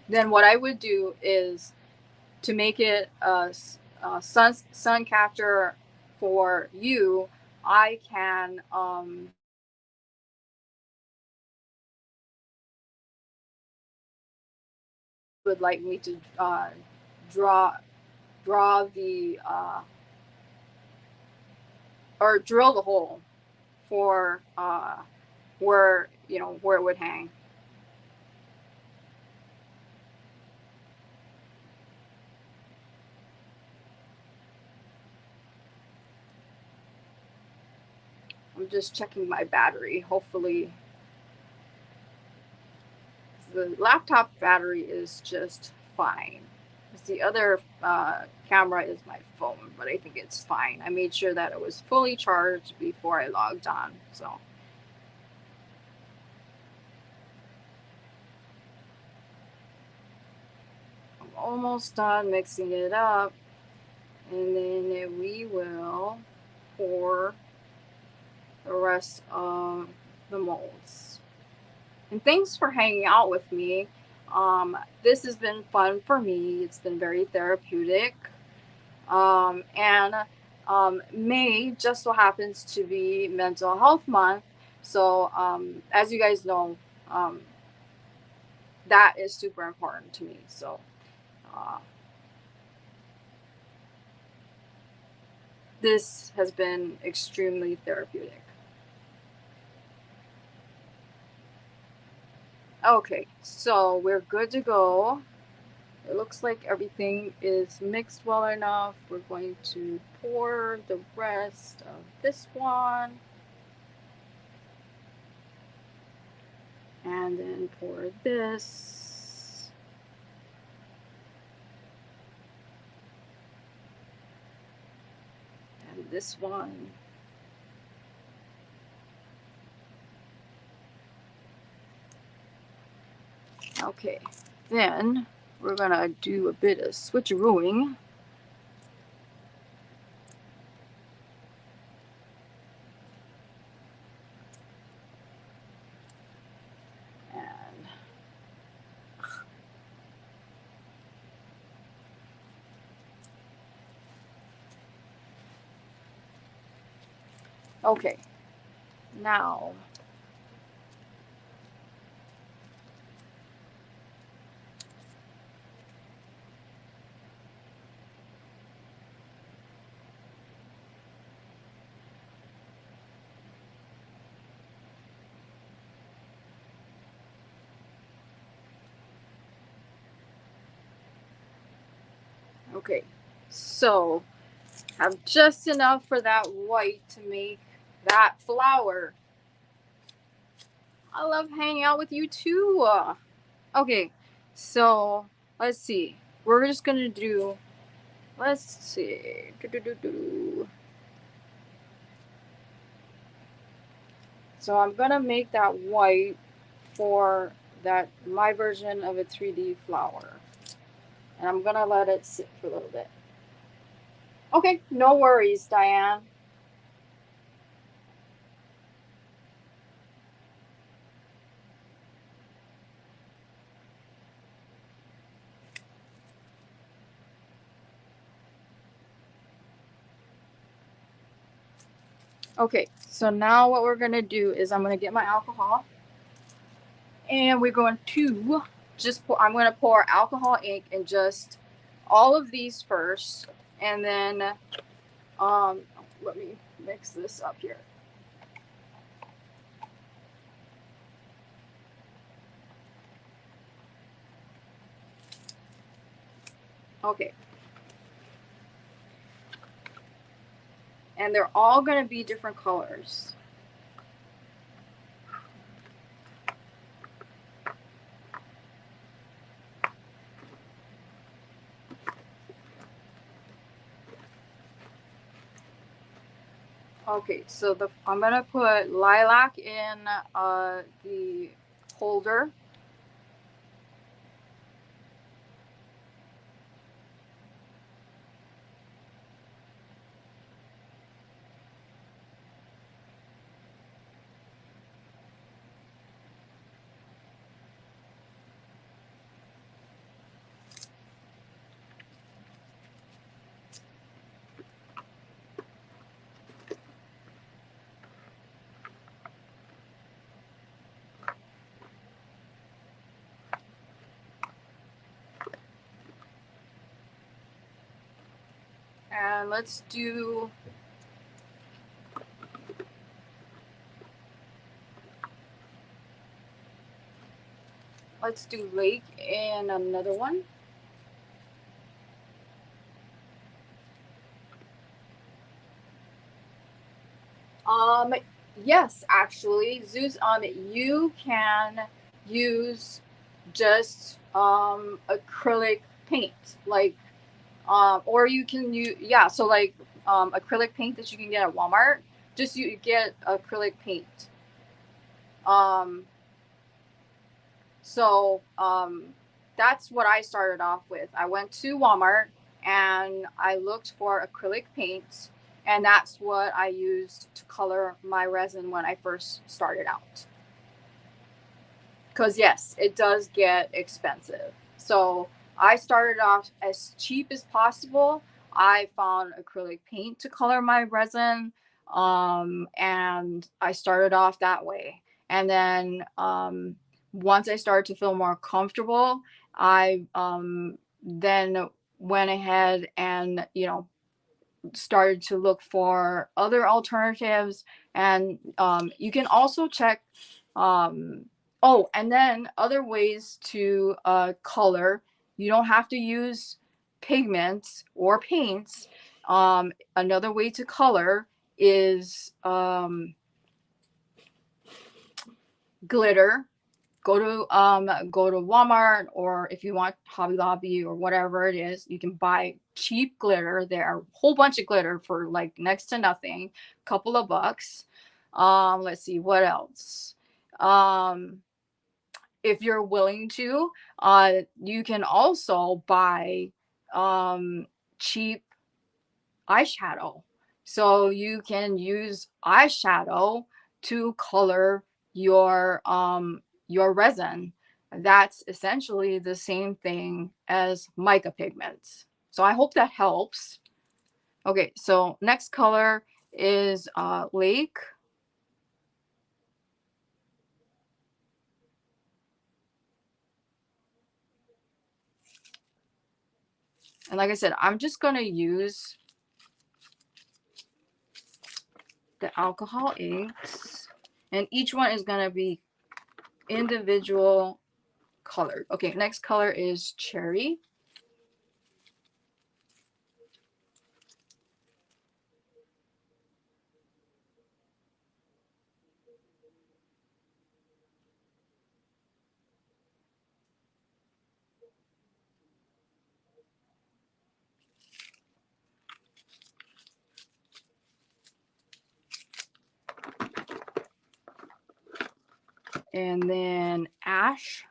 then what I would do is to make it a sun catcher for you. I can would like me to draw draw the or drill the hole for where where it would hang. I'm just checking my battery. Hopefully, the laptop battery is just fine. The other camera is my phone, but I think it's fine. I made sure that it was fully charged before I logged on. So I'm almost done mixing it up. And then we will pour the rest of the molds. And thanks for hanging out with me. This has been fun for me. It's been very therapeutic. And May just so happens to be Mental Health Month. So, as you guys know, um, that is super important to me. So, uh, this has been extremely therapeutic. Okay, so we're good to go. It looks like everything is mixed well enough. We're going to pour the rest of this one. And then pour this. And this one. Okay, then we're gonna do a bit of switcherooing. And okay, now okay, so have just enough for that white to make that flower. I love hanging out with you too. Okay, so let's see. We're just gonna do, let's see. So I'm gonna make that white for that my version of a 3D flower. And I'm gonna let it sit for a little bit. Okay, no worries, Diane. Okay, so now what we're gonna do is I'm gonna get my alcohol, and we're going to just pour, I'm gonna pour alcohol ink in just all of these first, and then let me mix this up here. Okay. And they're all going to be different colors. Okay, so I'm going to put lilac in the holder. And let's do lake in another one. Yes, actually, Zeus, you can use just acrylic paint, like or you can use, yeah, so like acrylic paint that you can get at Walmart. Just you get acrylic paint. So that's what I started off with. I went to Walmart and I looked for acrylic paints, and that's what I used to color my resin when I first started out. Because yes, it does get expensive. So I started off as cheap as possible. I found acrylic paint to color my resin, and I started off that way. And then once I started to feel more comfortable, I then went ahead and started to look for other alternatives. And you can also check oh, and then other ways to color. You don't have to use pigments or paints. Another way to color is glitter. go to Walmart, or if you want Hobby Lobby or whatever it is, you can buy cheap glitter. There are a whole bunch of glitter for like next to nothing, couple of bucks. Let's see what else. If you're willing to, you can also buy cheap eyeshadow. So you can use eyeshadow to color your resin. That's essentially the same thing as mica pigments. So I hope that helps. Okay, so next color is Lake. And like I said, I'm just going to use the alcohol inks, and each one is going to be individual colored. Okay, next color is Cherry. And then Ash.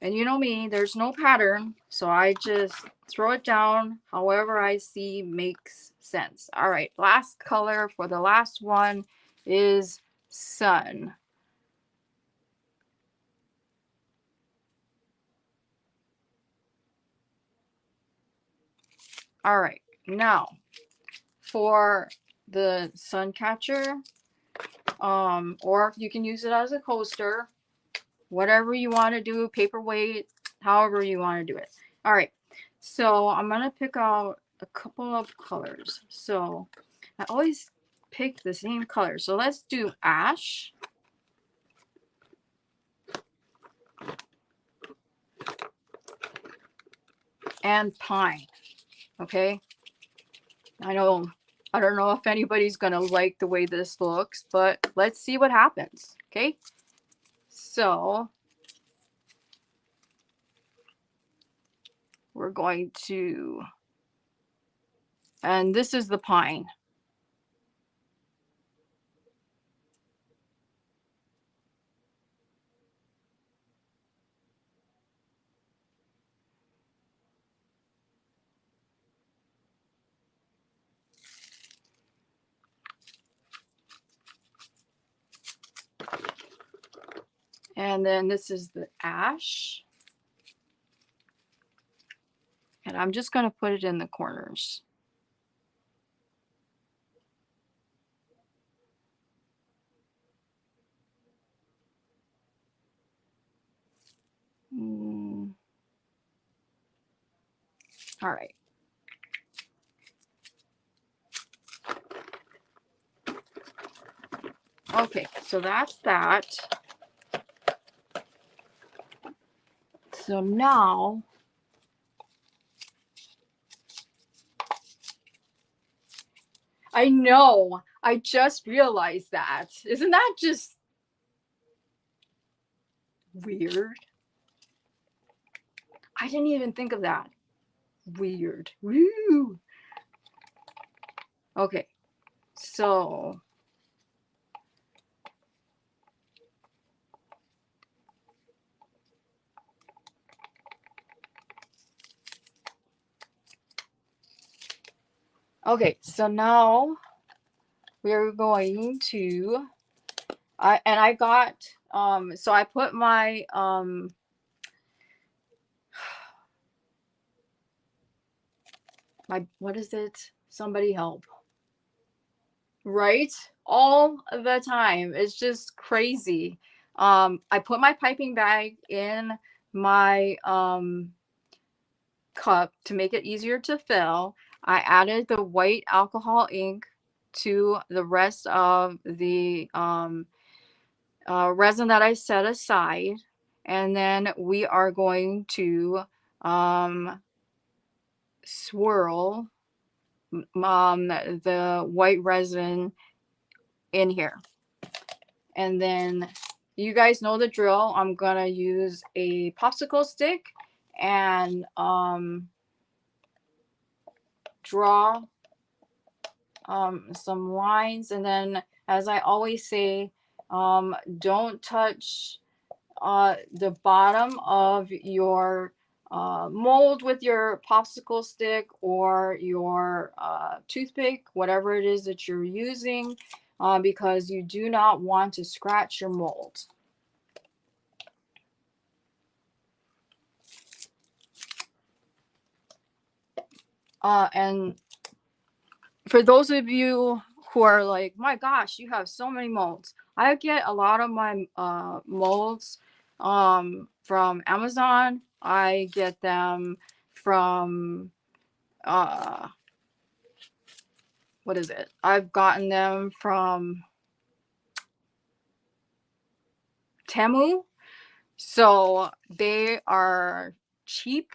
And you know me, there's no pattern, so I just throw it down however I see makes sense. All right, last color for the last one is Sun. All right, now for the sun catcher, or you can use it as a coaster, whatever you want to do, paperweight, however you want to do it. All right, so I'm gonna pick out a couple of colors. So I always pick the same color, so let's do Ash. And Pine. Okay, I don't know if anybody's gonna like the way this looks, but let's see what happens. Okay, so we're going to, and this is the pine. And then this is the ash. And I'm just going to put it in the corners. All right. Okay, so that's that. So now I know, I just realized that. Isn't that just weird? I didn't even think of that. Weird. Woo. Okay, so okay, so now we're going to, I got, so I put my, what is it? Somebody help. Right? All the time. It's just crazy. I put my piping bag in my, cup to make it easier to fill. I added the white alcohol ink to the rest of the resin that I set aside. And then we are going to swirl the white resin in here. And then you guys know the drill. I'm gonna use a popsicle stick and draw some lines. And then, as I always say, don't touch the bottom of your mold with your popsicle stick or your toothpick, whatever it is that you're using, because you do not want to scratch your mold. And for those of you who are like, my gosh, you have so many molds. I get a lot of my molds from Amazon. I get them from what is it? I've gotten them from Temu. So they are cheap,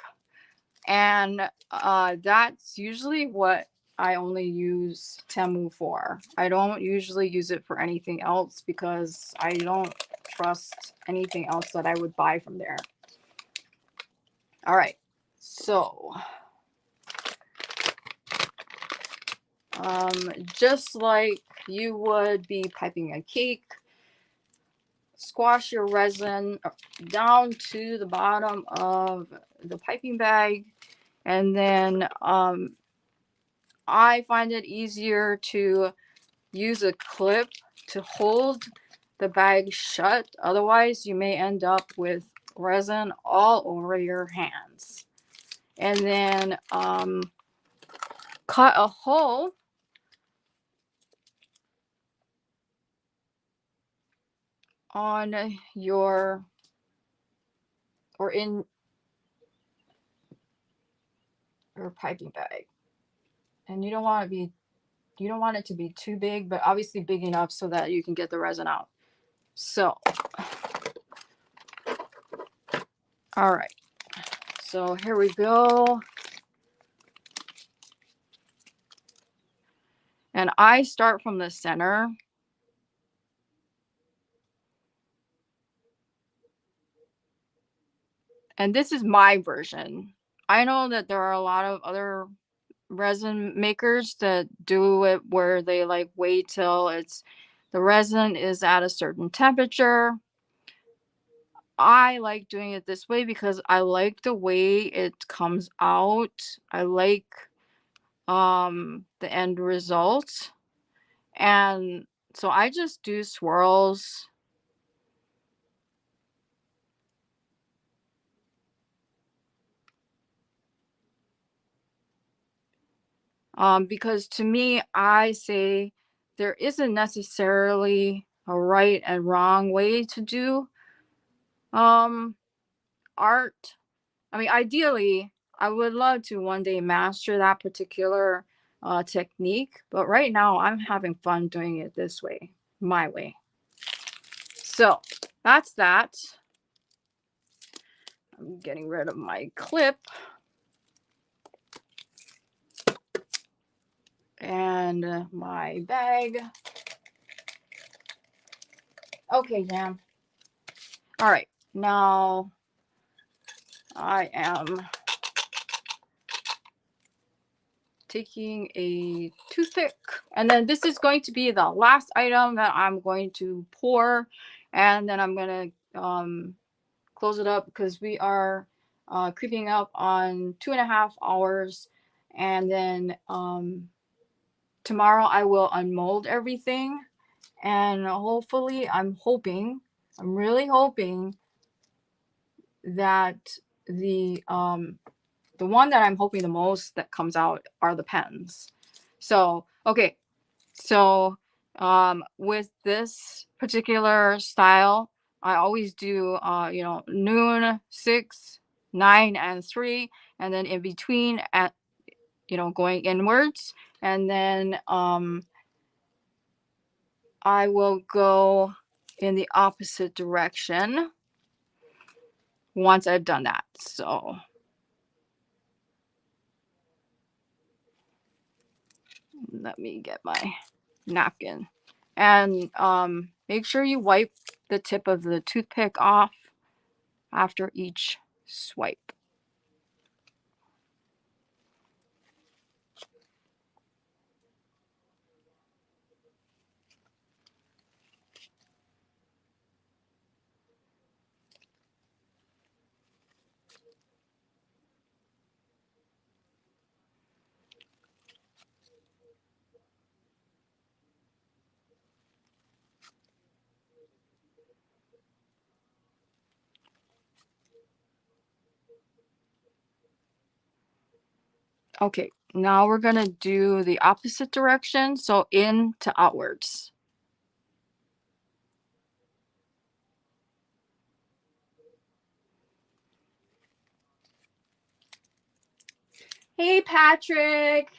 and that's usually what I only use Temu for. I don't usually use it for anything else because I don't trust anything else that I would buy from there. All right, so just like you would be piping a cake, squash your resin down to the bottom of the piping bag, and then I find it easier to use a clip to hold the bag shut. Otherwise, you may end up with resin all over your hands. And then cut a hole on your or in your piping bag. And you don't want it to be too big, but obviously big enough so that you can get the resin out. So, all right. So here we go. And I start from the center. And this is my version. I know that there are a lot of other resin makers that do it where they like wait till the resin is at a certain temperature. I like doing it this way because I like the way it comes out. I like the end result. And so I just do swirls. Because to me, I say there isn't necessarily a right and wrong way to do art. I mean, ideally, I would love to one day master that particular technique, but right now I'm having fun doing it this way, my way. So that's that. I'm getting rid of my clip. And my bag. Okay, Jam. All right, now I am taking a toothpick, and then this is going to be the last item that I'm going to pour, and then I'm going to close it up because we are creeping up on 2.5 hours, and then tomorrow I will unmold everything, and hopefully I'm really hoping that the one that I'm hoping the most that comes out are the pens. So okay, so with this particular style, I always do noon, 6, 9, and 3, and then in between at going inwards, and then I will go in the opposite direction once I've done that. So let me get my napkin. And make sure you wipe the tip of the toothpick off after each swipe. Okay, now we're gonna do the opposite direction, so in to outwards. Hey, Patrick.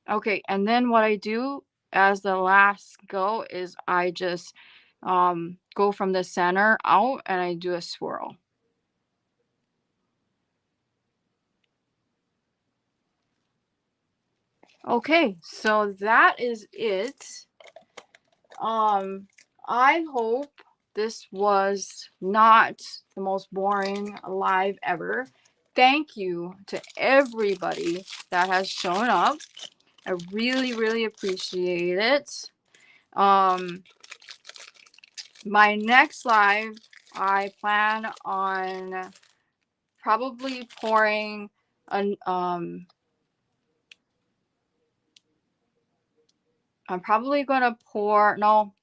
Okay, and then what I do as the last go is I just go from the center out and I do a swirl. Okay, so that is it. I hope this was not the most boring live ever. Thank you to everybody that has shown up. I really, really appreciate it. My next live, I plan on probably pouring an I'm probably gonna pour no.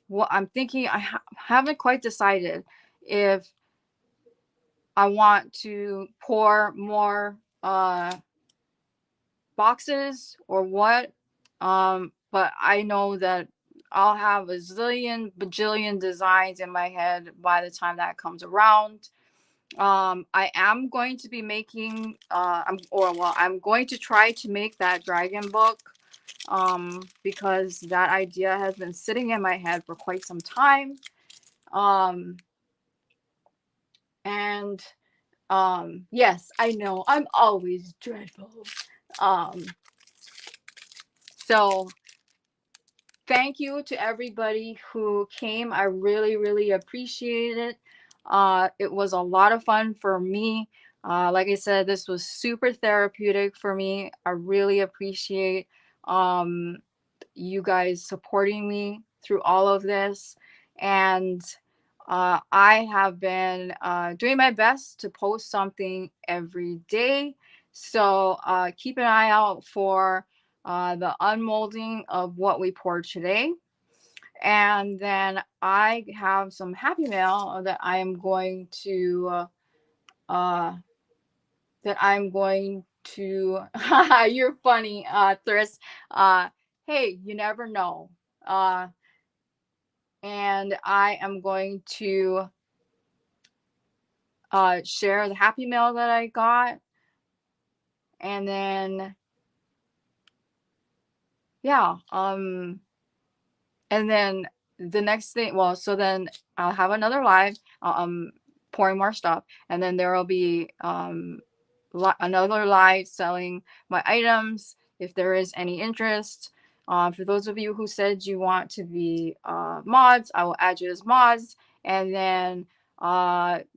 What I'm thinking, I haven't quite decided if I want to pour more boxes or what. But I know that I'll have a zillion bajillion designs in my head by the time that comes around. I am going to be making I'm going to try to make that dragon book because that idea has been sitting in my head for quite some time. And yes, I know I'm always dreadful. Um, so thank you to everybody who came. I really, really appreciate it. It was a lot of fun for me. Like I said, this was super therapeutic for me. I really appreciate um, you guys supporting me through all of this. And I have been doing my best to post something every day. So keep an eye out for the unmolding of what we poured today. And then I have some happy mail that I am going to you're funny, Thris. Hey, you never know. And I am going to share the happy mail that I got. And then yeah, and then the next thing, well, so then I'll have another live, pouring more stuff, and then there will be another live selling my items if there is any interest. For those of you who said you want to be mods, I will add you as mods, and then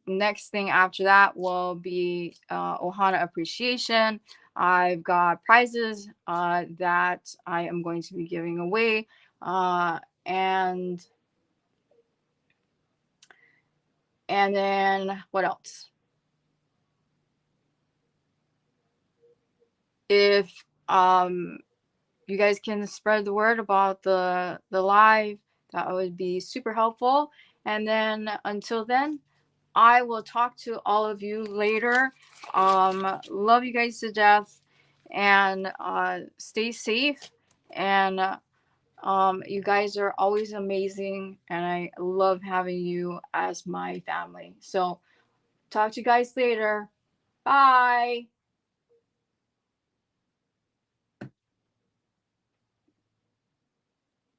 next thing after that will be ohana appreciation. I've got prizes that I am going to be giving away. And then what else? If you guys can spread the word about the live, that would be super helpful. And then until then, I will talk to all of you later. Love you guys to death, and stay safe. And you guys are always amazing, and I love having you as my family. So, talk to you guys later. Bye.